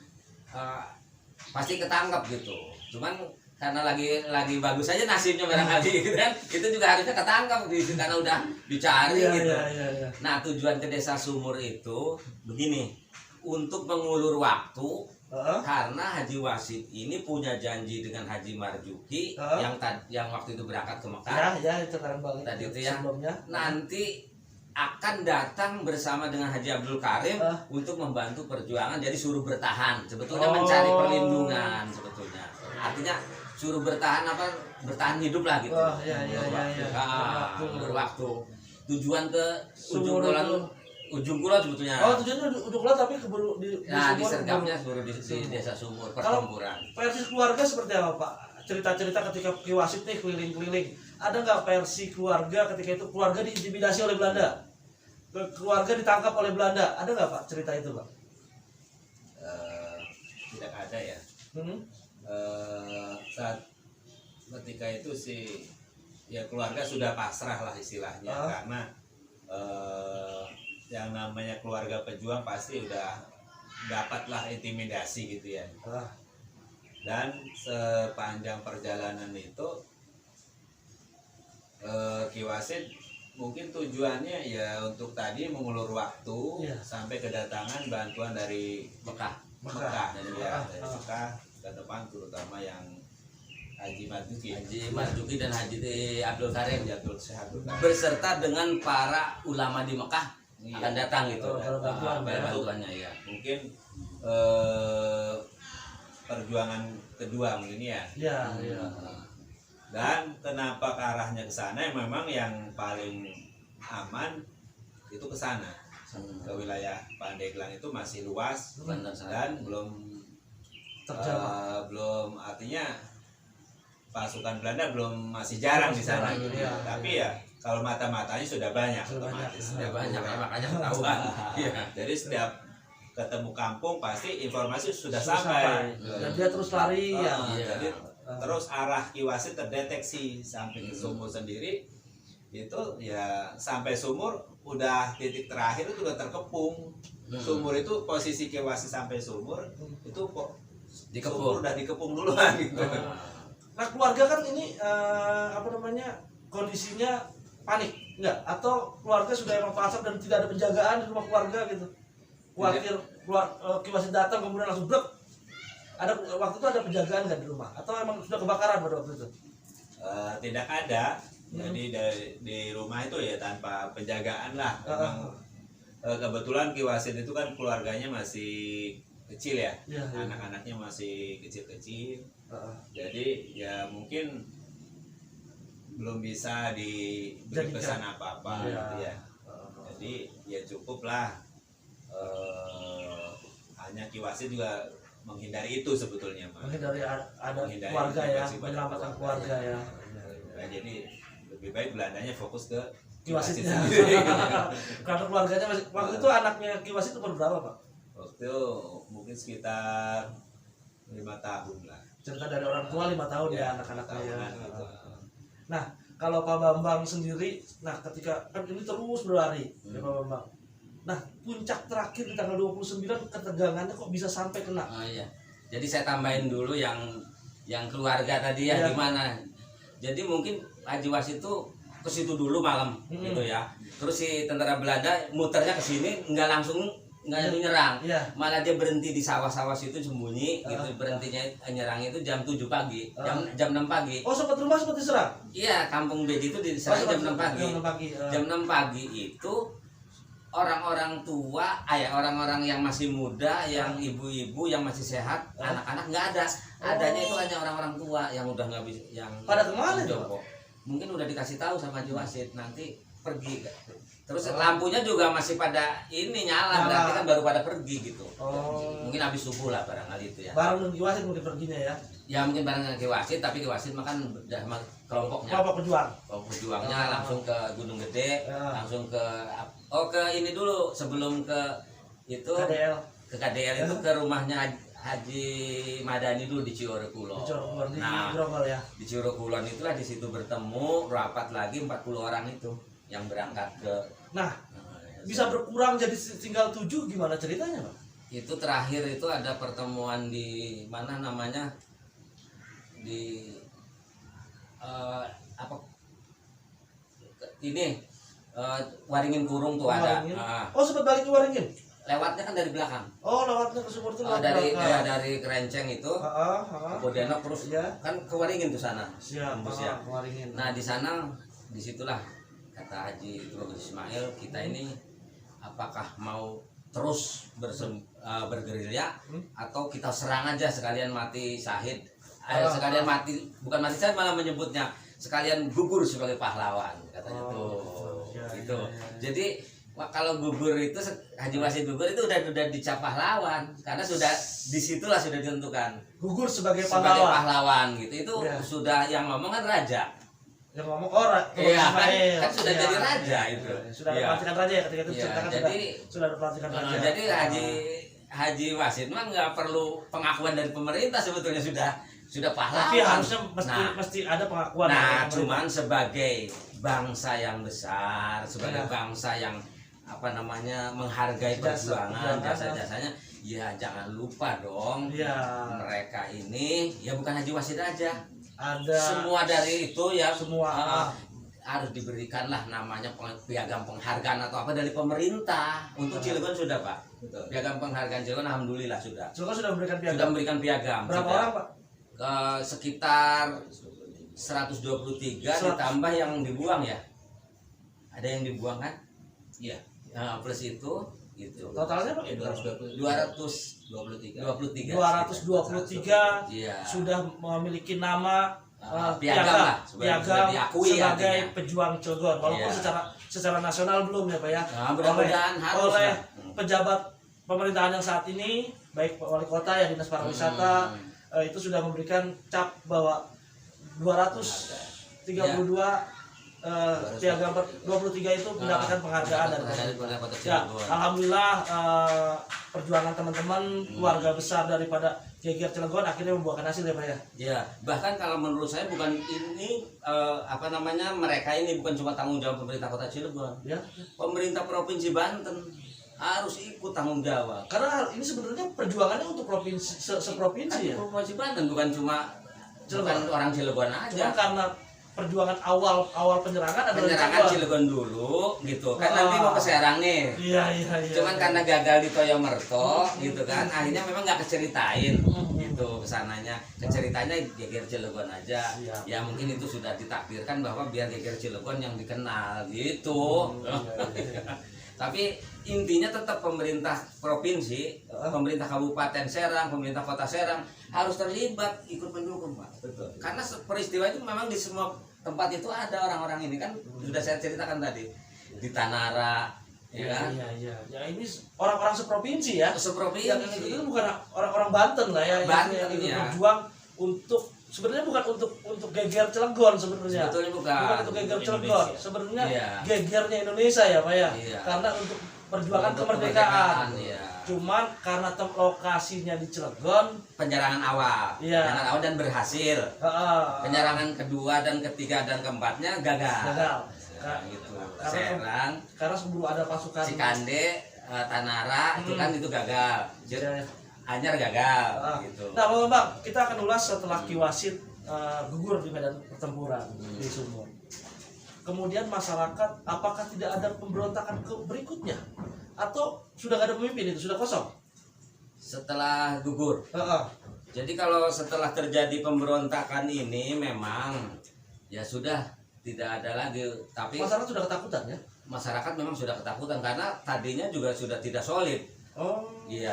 pasti ketangkap gitu. Cuman karena lagi bagus aja nasibnya barangkali gitu kan. Itu juga harusnya ketangkap gitu karena udah dicari gitu. Iya. Nah, tujuan ke Desa Sumur itu begini, untuk mengulur waktu. Karena Haji Wasid ini punya janji dengan Haji Marjuki yang waktu itu berangkat ke Mekah. Ya, itu sekarang balik. Tadi itu ya. Sebelumnya. Nanti akan datang bersama dengan Haji Abdul Karim untuk membantu perjuangan. Jadi suruh bertahan, sebetulnya mencari perlindungan sebetulnya. Artinya suruh bertahan apa? Bertahan hidup lah gitu. Berwaktu. Tujuan ke ujung kulon sebetulnya. Oh, tujuannya ujung kulon tapi keburu di disergapnya keburu di Desa Sumur pertempuran. Versi keluarga seperti apa, Pak? Cerita-cerita ketika Ki Wasid nih keliling-keliling. Ada nggak versi keluarga ketika itu keluarga diintimidasi oleh Belanda? Keluarga ditangkap oleh Belanda. Ada nggak Pak cerita itu, Pak? Tidak ada ya. Saat ketika itu sih ya keluarga sudah pasrah lah istilahnya, karena yang namanya keluarga pejuang pasti udah dapatlah intimidasi gitu ya. Dan sepanjang perjalanan itu Ki Wasid mungkin tujuannya ya untuk tadi mengulur waktu sampai kedatangan bantuan dari Mekah dari Mekah ke depan, terutama yang Haji Marzuki dan Haji Abdul Karim berserta dengan para ulama di Mekah akan datang gitu. Bantuannya ya. Mungkin perjuangan kedua mungkin ya. Dan kenapa ke arahnya ke sana? Memang yang paling aman itu ke sana. Ke wilayah Pandeglang itu masih luas dan belum artinya pasukan Belanda masih jarang di sana. Tapi ya kalau mata-matanya sudah banyak. Makanya ketahuan. Jadi setiap ketemu kampung pasti informasi sudah sampai. Dan dia terus lari Jadi terus arah Ki Wasid terdeteksi sampai ke Sumur sendiri. Itu ya sampai Sumur udah titik terakhir itu udah terkepung. Sumur itu posisi Ki Wasid sampai Sumur itu kok Sumur udah dikepung duluan gitu. Nah, keluarga kan ini kondisinya panik enggak? Atau keluarga sudah emang pasrah dan tidak ada penjagaan di rumah keluarga gitu? Khawatir Ki Wasid datang kemudian langsung brek. Waktu itu ada penjagaan nggak di rumah? Atau emang sudah kebakaran pada waktu itu? Tidak ada. Jadi di rumah itu ya tanpa penjagaan lah. Memang kebetulan Ki Wasid itu kan keluarganya masih kecil ya. Anak-anaknya masih kecil-kecil. Jadi ya mungkin belum bisa diberi pesan apa-apa gitu ya. Jadi ya cukuplah. Hanya Ki Wasid juga menghindari itu sebetulnya, menghindari keluarga ya, menyelamatkan keluarga ya. Nah, jadi lebih baik Belandanya fokus ke Ki Wasid karena keluarganya masih waktu itu anaknya Ki Wasid umur berapa, Pak? Waktu itu mungkin sekitar 5 tahun lah. Cerita dari orang tua 5 tahun ya anak-anaknya ya. Nah, kalau Pak Bambang sendiri, nah ketika kan ini terus berlari ya Pak Bambang. Nah, puncak terakhir di tanggal 29 ketegangannya kok bisa sampai kena? Jadi saya tambahin dulu yang keluarga tadi ya gimana. Jadi mungkin Haji Wasid itu ke situ dulu malam gitu ya. Terus si tentara Belanda muternya ke sini nggak langsung menyerang. Malah dia berhenti di sawah-sawah situ sembunyi gitu. Berhentinya nyerang itu jam 7 pagi, jam 6 pagi. Oh, sempat rumah sempat diserang? Iya, kampung Beji itu diserang jam 6 pagi. Jam 6 pagi itu orang-orang tua, orang-orang yang masih muda, yang ibu-ibu yang masih sehat, anak-anak nggak ada. Adanya itu hanya orang-orang tua yang udah nggak bisa, yang pada kemana tuh? Mungkin udah dikasih tahu sama Haji Wasid nanti pergi. Terus lampunya juga masih pada ini nyala, berarti kan baru pada pergi gitu. Mungkin habis subuh lah barangkali itu ya. Bareng dengan Ki Wasid mungkin perginya ya? Ya mungkin bareng dengan Ki Wasid, tapi Ki Wasid makan udah sama kelompoknya. Kelompok pejuang. Kelompok pejuangnya langsung ke Gunung Gede, langsung ke ini dulu sebelum ke itu ke KDL itu ke rumahnya Haji Madani dulu di Ciurekulon. Nah, di Ciurekulon itulah di situ bertemu rapat lagi 40 orang itu yang berangkat ke. Nah, bisa berkurang jadi tinggal 7 gimana ceritanya, Pak? Itu terakhir itu ada pertemuan di mana namanya di Waringin Kurung tuh ada. Oh, sempat balik ke Waringin? Lewatnya kan dari belakang. Oh, lewatnya ke Sumur itu dari Kerenceng itu ke Bodenok terus kan ke Waringin tuh sana. Siap. Waringin. Nah, di sana disitulah kata Haji Tubagus Ismail, kita ini apakah mau terus bergerilya atau kita serang aja sekalian mati syahid, sekalian mati, bukan mati syahid malah menyebutnya, sekalian gugur sebagai pahlawan katanya tuh. Gitu. Jadi kalau gugur itu, Haji Wasid gugur itu udah dicap pahlawan karena sudah disitulah sudah ditentukan gugur sebagai pahlawan. pahlawan Gitu itu sudah yang ngomong kan raja. Yang ngomong orang kan sudah jadi raja itu. Sudah ada pelantikan raja ya ketika itu ceritakan, jadi sudah ada pelantikan raja. Jadi Haji Wasid mah nggak perlu pengakuan dari pemerintah, sebetulnya sudah pahlawan. Tapi harusnya mesti ada pengakuan. Nah, cuman sebagai bangsa yang besar, sebagai bangsa yang menghargai perjuangan jasa-jasanya, ya jangan lupa dong, mereka ini ya bukan Haji Wasid aja, ada semua dari itu ya, semua harus diberikanlah namanya piagam penghargaan atau apa dari pemerintah. Untuk Cilegon sudah, Pak. Piagam penghargaan Cilegon alhamdulillah sudah. Cilegon sudah memberikan piagam. Sudah memberikan piagam. Berapa orang, Pak? Sekitar 123 ditambah yang dibuang ya. Ada yang dibuang kan? Iya. Plus itu gitu. Totalnya Pak? 223 sudah memiliki nama piagam sebagai artinya pejuang Cilegon, walaupun secara nasional belum ya Pak ya. Mudah-mudahan oleh pejabat pemerintahan yang saat ini, baik wali kota ya, dinas pariwisata itu sudah memberikan cap bahwa 232 piagam 23 itu mendapatkan penghargaan dari ya, alhamdulillah perjuangan teman-teman keluarga besar daripada Geger Cilegon akhirnya membuahkan hasil ya Pak ya. Ya, bahkan kalau menurut saya bukan ini mereka ini bukan cuma tanggung jawab pemerintah Kota Cilegon. Ya. Pemerintah Provinsi Banten harus ikut tanggung jawab. Karena ini sebenarnya perjuangannya untuk provinsi seprovinsi ya. Provinsi Banten bukan cuma orang Cilegon aja. Cuma karena perjuangan awal penyerangan adalah Cilegon dulu gitu kan, nanti mau ke Serang nih. Iya. Cuman karena gagal di Toyomerto gitu kan, akhirnya memang nggak keceritain gitu kesananya. Keceritanya Geger Cilegon aja. Ya mungkin itu sudah ditakdirkan bahwa biar Geger Cilegon yang dikenal gitu. Tapi intinya tetap pemerintah provinsi, pemerintah Kabupaten Serang, pemerintah Kota Serang harus terlibat ikut mendukung, Pak. Betul. Karena peristiwa itu memang di semua tempat itu ada orang-orang ini kan, sudah saya ceritakan tadi di Tanara, ya. Ya ini orang-orang seprovinsi ya. Seprovinsi. Yang itu bukan orang-orang Banten lah ya. Banten yang berjuang untuk sebenarnya bukan untuk Geger Cilegon sebenarnya. Sebetulnya bukan untuk Geger Cilegon. Sebenarnya gegernya Indonesia ya, Pak ya. Karena untuk perjuangan kemerdekaan. Cuman karena lokasinya di Cilegon, penyerangan awal dan berhasil. Penyerangan kedua dan ketiga dan keempatnya gagal. Gitu. Karena sebelum ada pasukan Cikande, Tanara itu kan itu gagal. Anyar gagal gitu. Nah, Bang, kita akan ulas setelah Ki Wasid gugur di medan pertempuran di Sumur. Kemudian masyarakat, apakah tidak ada pemberontakan berikutnya? Atau sudah gak ada pemimpin, itu sudah kosong? Setelah gugur. Jadi kalau setelah terjadi pemberontakan ini memang ya sudah tidak ada lagi. Tapi masyarakat sudah ketakutan ya? Masyarakat memang sudah ketakutan karena tadinya juga sudah tidak solid.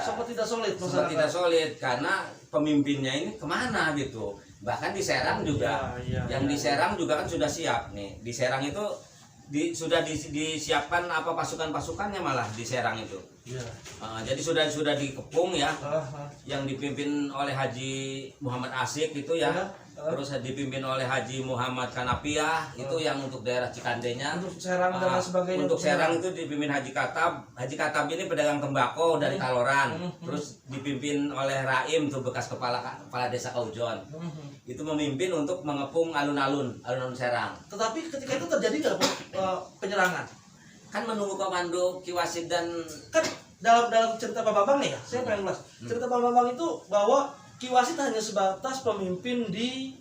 Sempat tidak solid. Sempat tidak solid karena pemimpinnya ini kemana gitu. Bahkan di Serang juga, di Serang juga kan sudah siap nih. Di Serang itu sudah disiapkan apa pasukan-pasukannya malah di Serang itu. Jadi sudah dikepung ya, yang dipimpin oleh Haji Muhammad Asyik itu ya. Terus dipimpin oleh Haji Muhammad Kanapiah itu yang untuk daerah Cikandenya. Untuk Serang dan sebagainya. Untuk Serang itu dipimpin Haji Katab. Haji Katab ini pedagang tembakau dari Kaloran. Terus dipimpin oleh Raim tuh bekas kepala desa Kaujon. Itu memimpin untuk mengepung alun-alun Serang. Tetapi ketika itu terjadi nggak penyerangan? Kan menunggu komando Ki Wasid dan kan dalam cerita Pak Bambang nih ya. Saya pengen ulas. Cerita Pak Bambang itu bahwa Ki Wasid hanya sebatas pemimpin di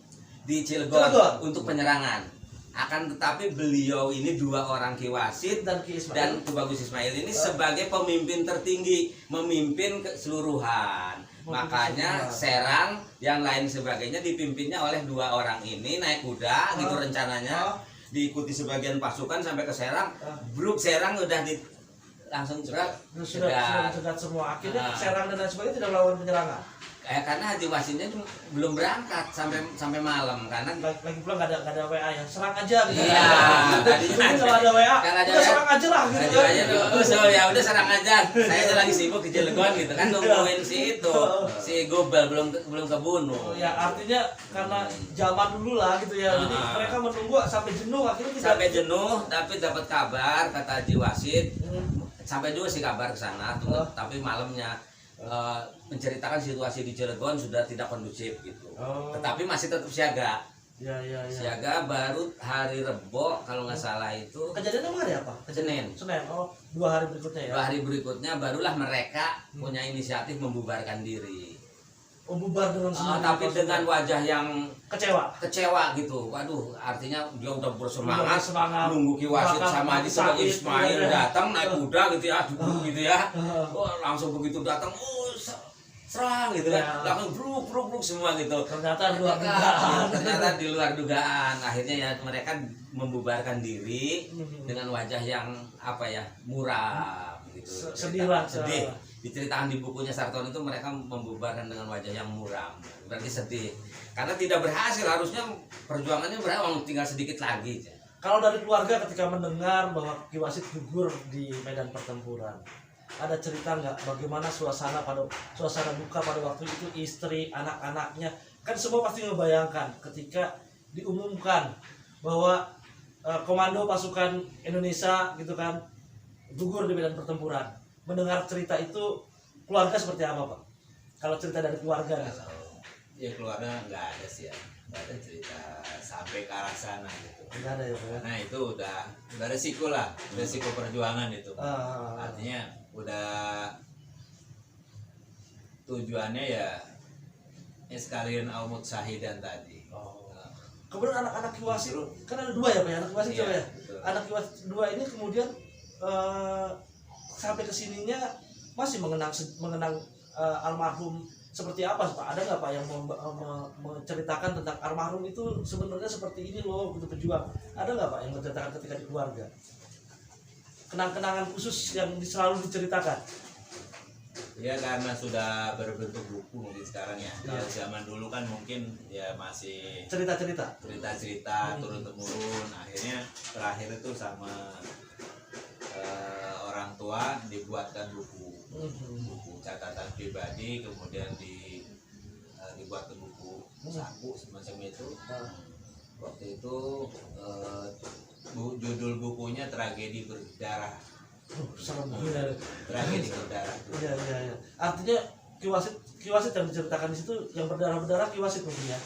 Cilegon untuk penyerangan. Akan tetapi beliau ini dua orang, Ki Wasid dan Tubagus Ismail ini sebagai pemimpin tertinggi, memimpin keseluruhan. Makanya Serang yang lain sebagainya dipimpinnya oleh dua orang ini naik kuda gitu rencananya. diikuti sebagian pasukan sampai ke Serang, Bruk Serang udah langsung cerat, sudah dicegat semua. Akhirnya Serang dan lain sebagainya tidak melakukan penyerangan. Karena Haji Wasidnya belum berangkat sampai malam karena lagi pula nggak ada WA ya, serang aja gitu. Iya, tadinya kalau ada WA, udah serang aja lah gitu kan. Ya udah serang aja. Saya tuh lagi sibuk di Cilegon gitu kan, nungguin si Gobel belum kebunuh. Ya artinya karena zaman dulu lah gitu ya. Jadi mereka menunggu sampai jenuh, akhirnya sampai jenuh, tapi dapat kabar kata Haji Wasid. Sampai juga sih kabar ke sana, tapi malamnya menceritakan situasi di Cilegon sudah tidak kondusif gitu. Tetapi masih tetap siaga. Ya. Siaga baru hari Rebo kalau nggak salah itu. Kejadiannya emang hari apa? Senin. Oh, 2 hari berikutnya ya. 2 hari berikutnya barulah mereka punya inisiatif membubarkan diri. Bubar dengan tapi dengan wajah yang kecewa gitu. Waduh, artinya dia udah bersemangat nunggu Ki Wasid sama Haji sebagai Ismail datang naik kuda gitu ya, duduk gitu ya. Langsung begitu datang, serang gitu kan. Langsung bruk semua gitu. Ternyata di luar dugaan. Akhirnya ya mereka membubarkan diri dengan wajah yang muram gitu. Sedih. Diceritakan di bukunya Sartono itu mereka membubarkan dengan wajah yang muram, berarti sedih karena tidak berhasil. Harusnya perjuangannya berhasil, tinggal sedikit lagi. Kalau dari keluarga ketika mendengar bahwa Ki Wasid gugur di medan pertempuran, ada cerita nggak bagaimana suasana duka pada waktu itu, istri, anak-anaknya? Kan semua pasti ngebayangkan ketika diumumkan bahwa komando pasukan Indonesia gitu kan gugur di medan pertempuran. Mendengar cerita itu keluarga seperti apa, Pak? Kalau cerita dari keluarga ya keluarga nggak ada sih ya, nggak ada cerita sampai ke arah sana gitu. Nggak ada ya, Pak? Karena itu udah resiko lah, resiko perjuangan itu. Artinya udah tujuannya ya sekalian Aumut Syahidan tadi. Kemudian anak-anak Ki Wasid kan ada 2 ya, Pak? Anak Ki Wasid ya. Anak Ki Wasid 2 ini kemudian sampai kesininya masih mengenang almarhum seperti apa, Pak? Ada nggak, Pak, yang menceritakan tentang almarhum itu sebenarnya seperti ini loh, gitu pejuang? Ada nggak, Pak, yang menceritakan ketika di keluarga? Kenang-kenangan khusus yang selalu diceritakan? Ya karena sudah berbentuk buku mungkin sekarang ya. Kalau zaman dulu kan mungkin ya masih cerita-cerita turun temurun. Akhirnya terakhir itu sama orang tua dibuatkan buku catatan pribadi, kemudian dibuatkan buku saku semacam itu. Waktu itu judul bukunya Tragedi Berdarah. Tragedi Berdarah. Iya. Artinya Ki Wasid yang diceritakan di situ yang berdarah Ki Wasid mungkin ya.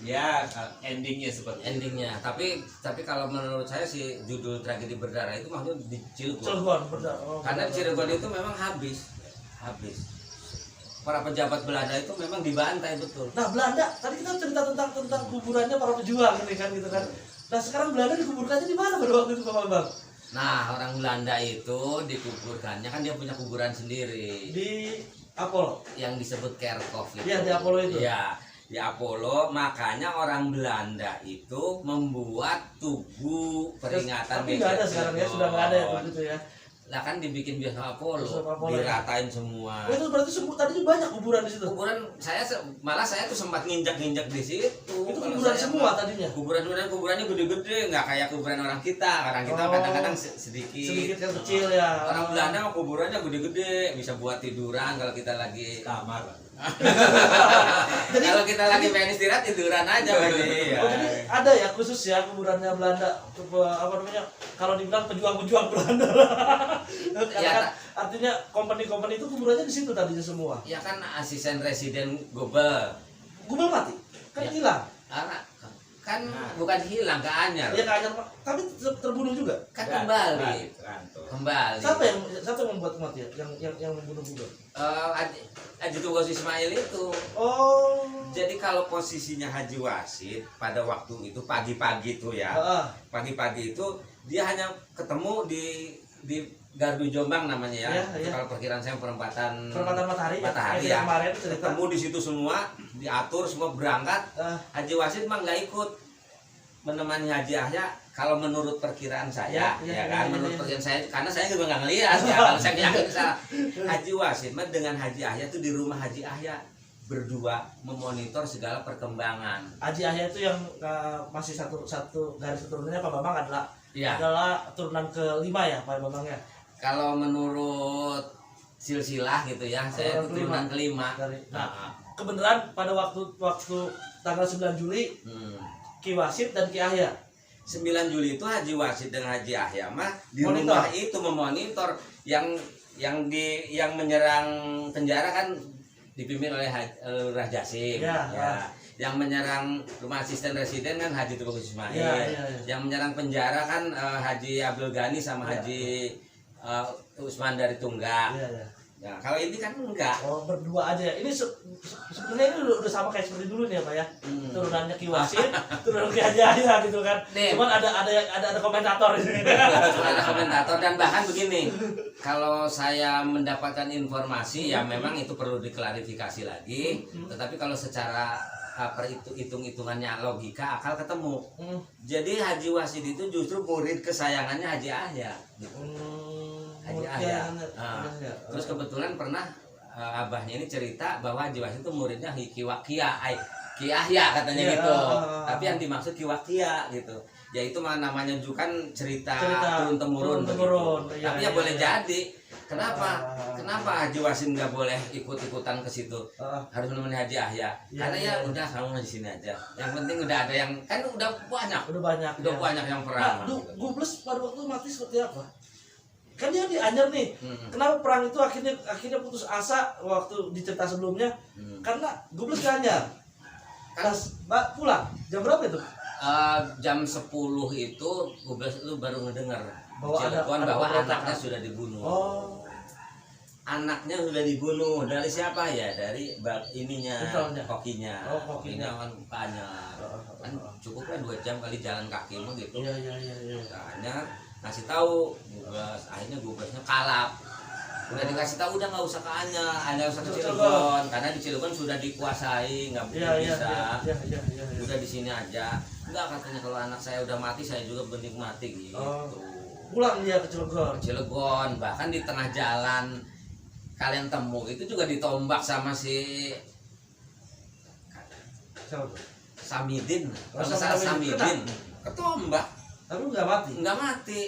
Ya, endingnya seperti endingnya. Tapi kalau menurut saya sih judul Tragedi Berdarah itu maksudnya di Cilegon. Karena di Cilegon itu memang habis. Para pejabat Belanda itu memang dibantai betul. Nah, Belanda tadi kita cerita tentang kuburannya para pejuang ini kan gitu kan. Nah, sekarang Belanda dikuburkannya di mana pada waktu itu, Pak Bambang? Nah, orang Belanda itu dikuburkannya kan dia punya kuburan sendiri di Apollo yang disebut Kerkhof gitu. Iya, di Apollo itu. Iya. Di Apollo, makanya orang Belanda itu membuat tugu peringatan. Tapi nggak ada sekarang ya, sudah nggak ada ya begitu ya. Lah kan dibikin biasa Apollo, diratain semua. Itu berarti tadinya banyak kuburan di situ. Kuburan saya tuh sempat nginjak-nginjak di situ. Itu kuburan semua tadinya. Kuburannya gede-gede, nggak kayak kuburan orang kita. Orang kita kadang-kadang sedikit yang kecil ya. Orang Belanda mah kuburannya gede-gede, bisa buat tiduran kalau kita lagi kamar. Kalau kita lagi pengen istirahat tiduran aja Jadi ada ya khusus ya kuburannya Belanda, kalau dibilang pejuang-pejuang Belanda. Ya, kan, artinya company itu kuburannya di situ tadinya semua. Ya kan asisten residen Gobel mati kan hilang. Kan bukan hilang, ke Anyar. Iya, ke Anyar, tapi terbunuh juga. Kan kembali. Siapa yang membuat mati ya? Yang membunuh juga? Haji Tugas Ismail itu. Jadi kalau posisinya Haji Wasid pada waktu itu pagi-pagi itu ya. Pagi-pagi itu dia hanya ketemu di Gardu Jombang namanya ya. Kalau perkiraan saya perempatan Matahari ya. Kemarin ketemu di situ semua, diatur semua berangkat. Haji Wasid mah nggak ikut. menemani Haji Yahya kalau menurut perkiraan saya, menurut ya. perkiraan saya, karena saya juga nggak ngelihat ya, kalau saya yakin salah. Haji Wasid mah dengan Haji Yahya itu di rumah Haji Yahya berdua memonitor segala perkembangan. Haji Yahya itu yang masih satu garis keturunannya Pak Bambang adalah turunan kelima ya Pak Bambang ya. Kalau menurut silsilah gitu ya, saya itu turunan kelima. Nah, kebenaran pada waktu tanggal 9 Juli Ki Wasid dan Ki Yahya. 9 Juli itu Haji Wasid dan Haji Yahya mah di Monitor. rumah itu memonitor yang menyerang penjara kan dipimpin oleh Lurah Jasim ya. Yang menyerang rumah asisten residen kan Haji Tubagus Ismail. Yang menyerang penjara kan Haji Abdul Ghani sama Haji Usman dari Tunggak. Nah, kalau ini kan enggak. Oh, berdua aja. Ini sebenarnya ini udah sama kayak seperti dulu nih ya Pak ya. Turunannya Ki Wasid, turunan Ki Haji Yahya gitu kan. Cuman ada komentator di sini. Ada komentator dan bahkan begini. Kalau saya mendapatkan informasi ya memang itu perlu diklarifikasi lagi. Tetapi kalau secara hitung-hitungannya logika akal ketemu. Jadi Haji Wasid itu justru murid kesayangannya Haji Yahya. Haji Yahya. Terus kebetulan pernah abahnya ini cerita bahwa Haji Wasid itu muridnya Ki Yahya katanya gitu. Tapi yang dimaksud Ki Wakia gitu. Yaitu namanya juga kan cerita turun temurun. Tapi ya boleh jadi. Kenapa Haji Wasid nggak boleh ikut-ikutan ke situ? Harus menemani Haji Yahya. Karena ya udah kamu di sini aja. Yang penting udah ada yang kan udah banyak yang perang. Nah, Gubles pada waktu mati seperti apa? Kan dia di Anyer nih. Kenapa perang itu akhirnya putus asa waktu di cerita sebelumnya? Karena Gubles di Anyer. Mbak pulang jam berapa itu? Jam 10 itu Gubles itu baru ngedengar bahwa anaknya sudah dibunuh. Anaknya sudah dibunuh dari siapa ya? Dari kokinya. Kokinya kan banyak. Kan cukup kan 2 jam kali jalan kaki mah gitu. Hanya ngasih tahu Gubles, akhirnya Gublesnya kalap. Udah dikasih tahu udah nggak usah ke Anyer, usah ke Cilegon karena di Cilegon sudah dikuasai, nggak bisa. Udah di sini aja. Enggak katanya kalau anak saya udah mati saya juga menikmati gitu. Pulang dia ke Cilegon, bahkan di tengah jalan kalian temu itu juga ditombak sama si Samidin, Samidin ketombak. Tapi nggak mati.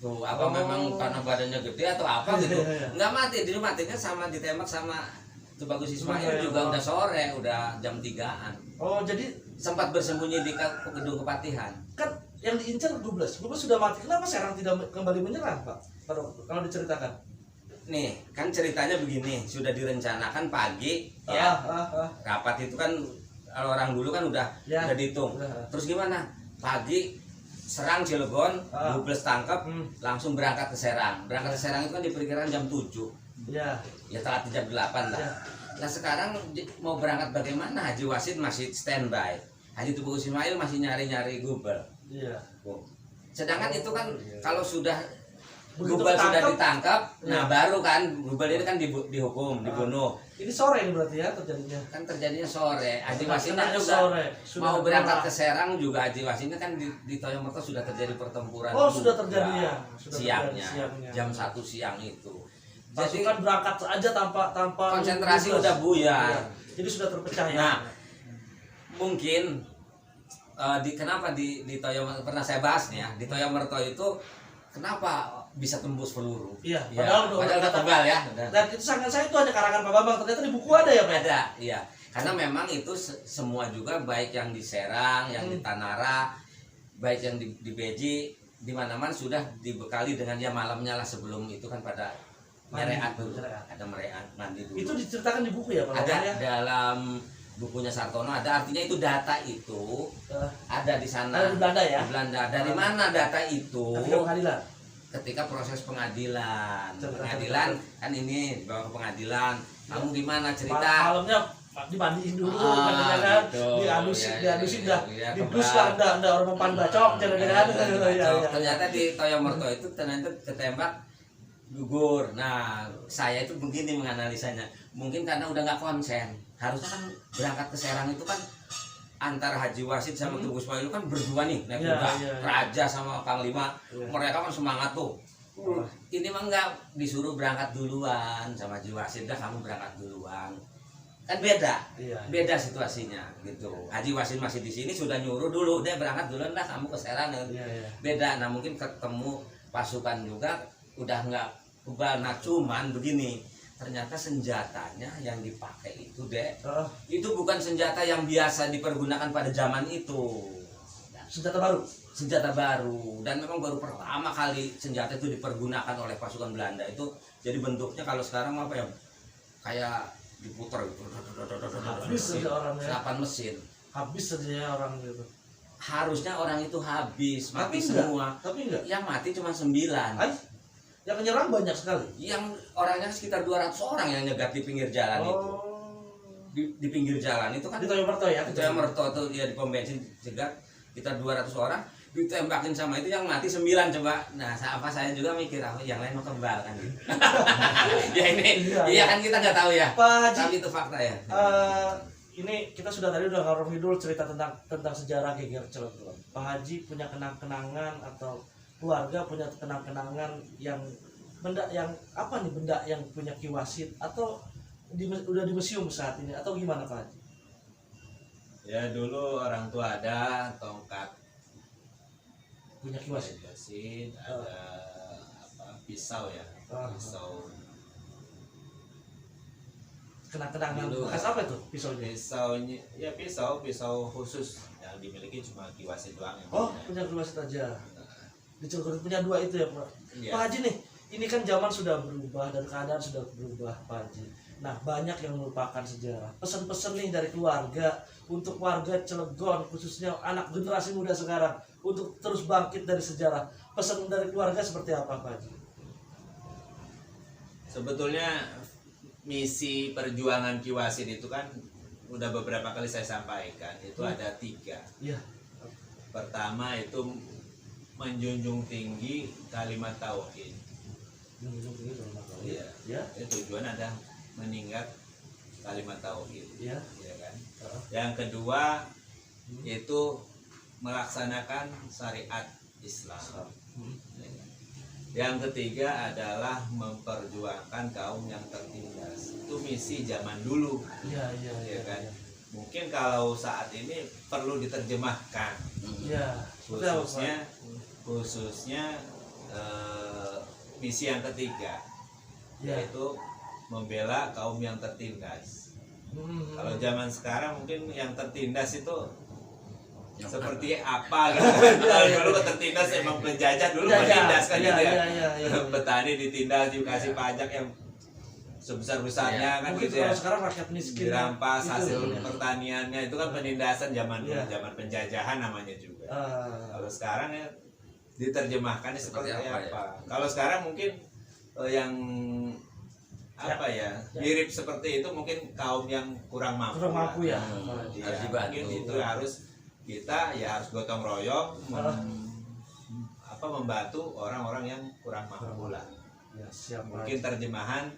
Tuh apa memang karena badannya gede atau apa gitu? Nggak mati, dia matinya sama ditembak sama Tubagus Ismail juga udah sore, udah jam 3-an. Oh jadi sempat bersembunyi di gedung Kepatihan. Kan yang diincar Gubles sudah mati. Kenapa Serang tidak kembali menyerang Pak? Kalau diceritakan. Nih kan ceritanya begini, sudah direncanakan pagi ya. Rapat itu kan orang dulu kan udah dihitung. Terus gimana? Pagi serang Cilegon, Gubles tangkap, langsung berangkat ke Serang. Berangkat ke Serang itu kan diperkirakan jam 7. Ya telat jam 8 lah. Nah sekarang mau berangkat bagaimana? Haji Wasid masih standby. Haji Tubagus Ismail masih nyari-nyari Gubel. Sedangkan itu kan kalau sudah Gubel sudah ditangkap, nah baru kan Gubel ini kan dihukum, dibunuh. Ini sore ini berarti ya terjadinya. Kan terjadinya sore. Haji Wasidnya juga mau berangkat ke Serang juga Haji Wasidnya kan di Toyomerto sudah terjadi pertempuran. Oh sudah terjadi ya. Siangnya jam 1 siang itu. Jadi kan berangkat aja tanpa konsentrasi udah buyar. Jadi sudah terpecah ya. Nah mungkin kenapa di Toyomerto pernah saya bahas nih ya, di Toyomerto itu kenapa bisa tembus peluru? Iya. Padahal udah tebal ya. Dan itu sangat saya itu hanya karangan Pak Bambang, ternyata di buku ada ya Pak? Ada, iya. Karena memang itu semua juga baik yang di Serang, yang di Tanara, baik yang di Beji, di mana-mana sudah dibekali dengan ya malamnya lah sebelum itu kan pada mereat dulu, ada mereat mandi dulu. Itu diceritakan di buku ya Pak? Ada ya? Dalam bukunya Sartono ada, artinya itu data itu ada di sana. Ada di Belanda ya? Di Belanda. Dari mana data itu? Ketika proses pengadilan. Pengadilan kan ini dibawa ke pengadilan. Kamu gimana cerita? Malamnya dimandiin dulu, kan? Gitu. Diadusin dah, dibus lah, ada orang mempan bacok, jangan-jangan. Ternyata di Toyomerto itu ternyata ketembak gugur. Nah, saya itu begini menganalisanya. Mungkin karena udah nggak konsen. Harusnya kan berangkat ke Serang itu kan antara Haji Wasid sama Tugus Mayu kan berdua nih naik Iya, kuda, iya. Raja sama Panglima, Iya. mereka kan semangat tuh. Ini mah enggak disuruh berangkat duluan sama Haji Wasid, dah kamu berangkat duluan. Kan beda, Iya. beda situasinya gitu. Haji Wasid masih di sini sudah nyuruh dulu, dia berangkat duluan dah kamu ke Serang. Iya, iya. Beda, nah mungkin ketemu pasukan juga udah enggak kebal. Nah cuman begini, ternyata senjatanya yang dipakai itu Heeh. itu bukan senjata yang biasa dipergunakan pada zaman itu. Senjata baru. Senjata baru, dan memang baru pertama kali senjata itu dipergunakan oleh pasukan Belanda. Itu jadi bentuknya kalau sekarang apa ya, kayak diputar gitu, Habis saja orangnya. senapan mesin. Habis saja ya orang gitu. Harusnya orang itu habis Tapi mati enggak. semua, Tapi enggak. yang mati cuma 9. Ay, yang menyerang banyak sekali. Yang orangnya sekitar 200 orang yang nyegat di pinggir jalan itu. Di pinggir jalan itu kan Di Toyomerto ya. itu yang merto tuh ya, di pom bensin jegat kita 200 orang ditembakin sama itu, yang mati 9 coba. Nah apa saya juga mikir apa yang lain mau kebal kan gitu. Ya ini Iya, iya kan kita nggak tahu ya, Pak Haji, tapi itu fakta ya. ini kita sudah tadi udah ngarung ngidul cerita tentang sejarah Geger Cilegon. Pak Haji punya kenang-kenangan atau keluarga punya kenang-kenangan yang benda yang apa nih, benda yang punya Ki Wasid atau udah di museum saat ini atau gimana Pak Haji? Ya dulu orang tua ada tongkat Punya Ki Wasid. Wasid, ada apa pisau ya, pisau Kenang-kenangan Dulu. bekas apa itu pisaunya? pisaunya ya pisau khusus yang dimiliki cuma Ki Wasid doang yang Oh, punya. punya Ki Wasid aja. Di Cilegon punya 2 itu ya Pak. Iya. Pak Haji nih, ini kan zaman sudah berubah dan keadaan sudah berubah Pak Haji. Nah, banyak yang melupakan sejarah. Pesan-pesan nih dari keluarga untuk warga Cilegon, khususnya anak generasi muda sekarang, untuk terus bangkit dari sejarah. Pesan dari keluarga seperti apa Pak Haji? Sebetulnya misi perjuangan Ki Wasid itu kan udah beberapa kali saya sampaikan, itu ada 3. Iya. Pertama itu menjunjung tinggi kalimat tauhid. Iya. Ya. Itu tujuan ada meningkat kalimat tauhid. Iya. Ya kan. Yang kedua itu melaksanakan syariat Islam. Ya kan? Yang ketiga adalah memperjuangkan kaum yang tertindas. Itu misi zaman dulu, Iya, iya, ya kan. Mungkin kalau saat ini perlu diterjemahkan, Iya. khususnya misi yang ketiga, Iya. yaitu membela kaum yang tertindas. Kalau zaman sekarang mungkin yang tertindas itu seperti apa gitu. Kalau dulu tertindas emang penjajah, dulu menindas kan gitu ya. Petani ditindas, dikasih pajak yang sebesar-besarnya kan Mungkin gitu ya. kalau sekarang rakyat miskin Dirampas itu, hasil ya. pertaniannya, itu kan penindasan zaman Iya. zaman penjajahan namanya juga. Ah, Kalau sekarang ya diterjemahkannya seperti Seperti apa apa? Kalau sekarang mungkin yang apa ya, mirip seperti itu mungkin kaum yang kurang mampu. kurang mampu ya. Iya, Harus dibantu. mungkin itu harus kita ya harus gotong royong membantu orang-orang yang kurang mampu lah. Ya, siap. Mungkin terjemahan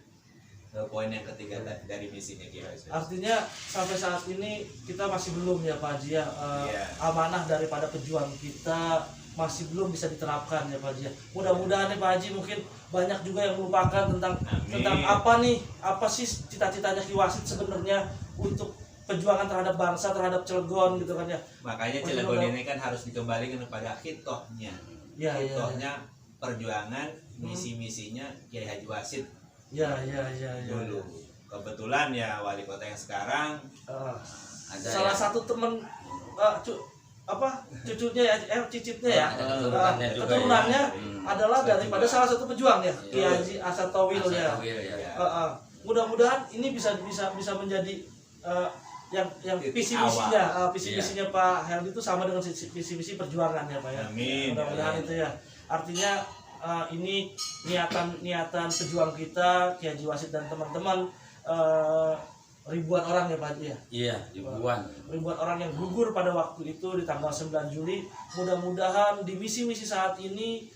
poin yang ketiga tadi dari misinya Ki Wasid. Artinya sampai saat ini kita masih belum ya Pak Haji ya, Iya. amanah daripada pejuang kita masih belum bisa diterapkan ya Pak Haji ya. Mudah-mudahan nih Pak Haji, mungkin banyak juga yang melupakan tentang Amin. apa sih cita-citanya Ki Wasid sebenarnya untuk perjuangan terhadap bangsa, terhadap Cilegon gitu kan ya. Makanya Masih Cilegon belum- ini kan harus dikembalikan kepada hitohnya. Ya, ya. Hitohnya perjuangan misi-misinya Kiai Haji Wasid Ya. dulu. Kebetulan ya wali kota yang sekarang Ada Salah ya. satu temen cucunya ya, cicitnya ya. Ada keturunannya juga Keturunannya ya. adalah daripada salah satu pejuang ya, Ki Iya. Haji Asatowil ya. Asatowil ya. Ya. Mudah-mudahan ini bisa menjadi yang Titik visi awal. misinya visi misinya Pak Heldi itu sama dengan visi misi perjuangan ya Pak ya. Amin. Mudah-mudahan itu ya. Artinya ini niatan pejuang kita Ki Haji Wasid dan teman-teman, ribuan orang ya Pak Haji ya. Iya, Ribuan orang yang gugur pada waktu itu di tanggal 9 Juli. Mudah-mudahan di misi-misi saat ini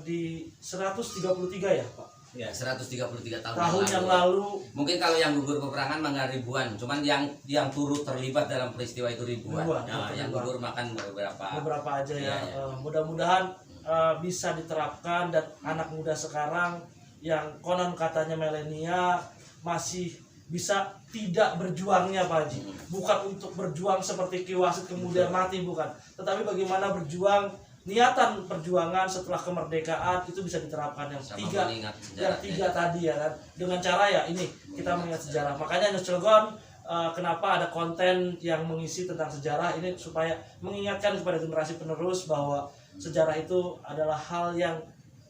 di 133 ya Pak. Ya. 133 tahun yang lalu. Mungkin kalau yang gugur peperangan mah nggak ribuan, cuman yang turut terlibat dalam peristiwa itu ribuan. Nah, yang gugur makan beberapa aja ya. Ya. Mudah-mudahan bisa diterapkan dan anak muda sekarang yang konon katanya milenial masih bisa tidak berjuangnya Pak Haji. Bukan untuk berjuang seperti Ki Wasit kemudian mati, bukan. Tetapi bagaimana berjuang, niatan perjuangan setelah kemerdekaan itu bisa diterapkan yang tiga tadi ya kan, dengan cara ya ini kita mengingat sejarah. Makanya News Cilegon kenapa ada konten yang mengisi tentang sejarah ini, supaya mengingatkan kepada generasi penerus bahwa sejarah itu adalah hal yang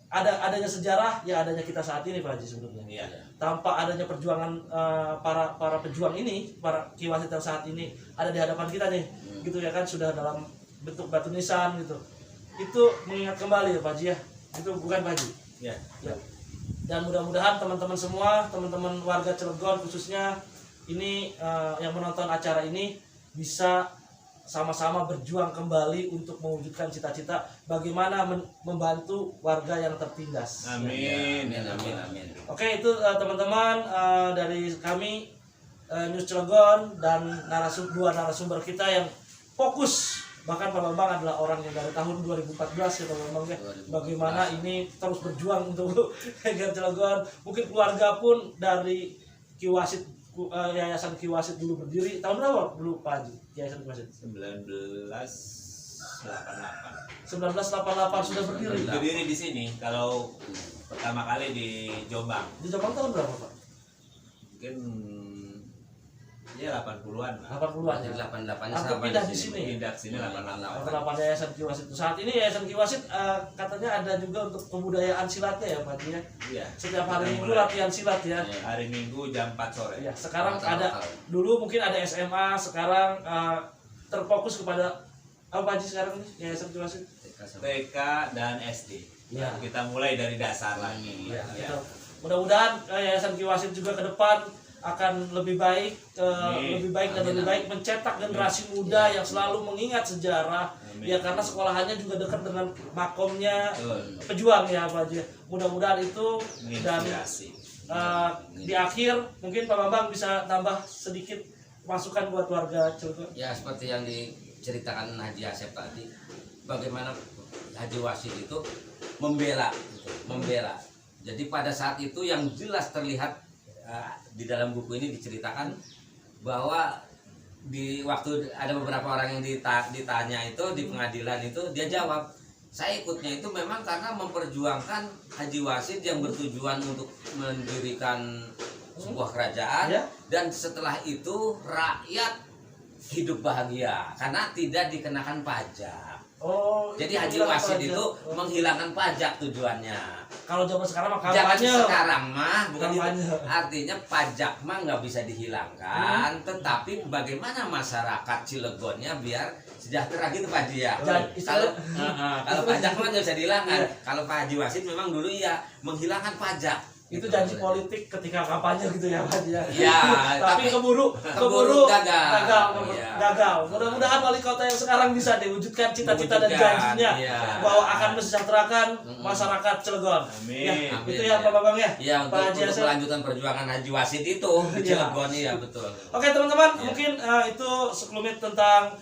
adanya sejarah ya adanya kita saat ini Pak Haji sebetulnya. Iya. Tanpa adanya perjuangan para pejuang ini, para Ki Wasit yang saat ini ada di hadapan kita nih, gitu ya kan, sudah dalam bentuk batu nisan gitu. Itu mengingat kembali ya Pak Haji ya. Itu bukan Pak Haji. Ya. Ya. Dan mudah-mudahan teman-teman semua, teman-teman warga Cilegon khususnya ini yang menonton acara ini bisa sama-sama berjuang kembali untuk mewujudkan cita-cita bagaimana membantu warga yang tertindas. Amin. Oke, itu teman-teman dari kami News Cilegon dan dua narasumber kita yang fokus. Bahkan Pak Bambang adalah orang yang dari tahun 2014 ya Pak Bambang ya. Bagaimana ini terus berjuang untuk Geger Cilegon. Mungkin keluarga pun dari Ki Wasit, Yayasan Ki Wasit dulu berdiri tahun berapa dulu Pak Haji? Yayasan Ki Wasit 1988 sudah berdiri. Berdiri di sini. Kalau pertama kali di Jombang. Di Jombang tahun berapa Pak? Mungkin ya 80-an. 80-an ya. 88 Aku pindah di sini. Pindah sini 88. 88 Yayasan Ki Wasit. Saat ini Yayasan Ki Wasit katanya ada juga untuk kebudayaan silatnya ya Pak Haji ya. Iya. Setiap hari Minggu latihan silat ya. Hari Minggu jam 4 sore. Ya, sekarang ada dulu mungkin ada SMA, sekarang terfokus kepada apa Haji sekarang nih Yayasan Ki Wasit? TK dan SD. Ya. Kita mulai dari dasar lagi. Ya, Ya. gitu. Mudah-mudahan Yayasan Ki Wasit juga ke depan akan lebih baik, lebih baik mencetak generasi muda yang selalu mengingat sejarah. Amin. Ya karena sekolahannya juga dekat dengan makomnya Betul. pejuang ya Pak Haji. Mudah-mudahan itu dan Inspirasi. di akhir mungkin Pak Bambang bisa tambah sedikit masukan buat warga Cilegon. Ya, seperti yang diceritakan Haji Asep tadi, bagaimana Haji Wasit itu membela gitu, membela. Jadi pada saat itu yang jelas terlihat di dalam buku ini diceritakan bahwa di waktu ada beberapa orang yang ditanya itu di pengadilan itu, dia jawab, saya ikutnya itu memang karena memperjuangkan Haji Wasit yang bertujuan untuk mendirikan sebuah kerajaan, Ya. dan setelah itu rakyat hidup bahagia karena tidak dikenakan pajak. Oh, Jadi Haji Wasit itu menghilangkan pajak tujuannya. kalau zaman sekarang mah Jangan kampanye. sekarang mah bukan itu. Kampanye. Artinya pajak mah nggak bisa dihilangkan, tetapi bagaimana masyarakat Cilegonnya biar sejahtera gitu Pak Haji ya. Kalau kalau pajak mah nggak bisa dihilangkan. Kalau Pak Haji Wasit memang dulu ya menghilangkan pajak. Itu janji politik ketika kampanye gitu ya Pak Haji ya. Iya, tapi keburu gagal. Iya. gagal. Mudah-mudahan wali kota yang sekarang bisa diwujudkan cita-cita dan janjinya iya. bahwa akan mensejahterakan masyarakat Cilegon. Amin. Ya, Amin, itu ya Pak Bambang ya. Iya, Pak Haji untuk Asep. melanjutkan perjuangan Haji Wasit itu di Iya. Cilegon, iya betul. Oke teman-teman, Ya. mungkin itu sekelumit tentang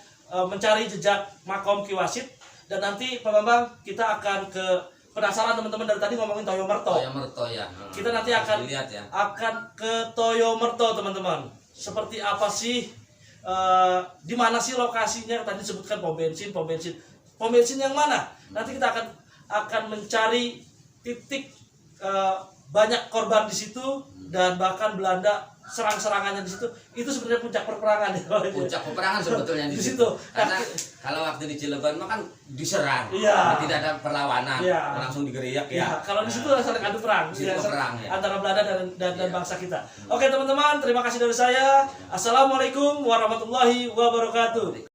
mencari jejak makom Ki Wasit, dan nanti Pak Bambang kita akan ke penasaran teman-teman dari tadi ngomongin Toyo Merto. Toyo Merto ya. Kita nanti akan dilihat ya. akan ke Toyo Merto teman-teman. Seperti apa sih? Di mana sih lokasinya? Tadi disebutkan pom bensin. Pom bensin yang mana? Nanti kita akan mencari titik banyak korban di situ, dan bahkan Belanda serang-serangannya di situ. Itu sebenarnya puncak perperangan ya. Puncak peperangan sebetulnya di Di situ. situ. Karena kalau waktu di Cilegon mah kan diserang, Iya. tidak ada perlawanan, Iya. langsung digeriyak Ya, ya. kalau di situ saling adu perang, Di situ perang, ya. antara Belanda dan Iya. bangsa kita. Oke teman-teman, terima kasih dari saya. Assalamualaikum warahmatullahi wabarakatuh.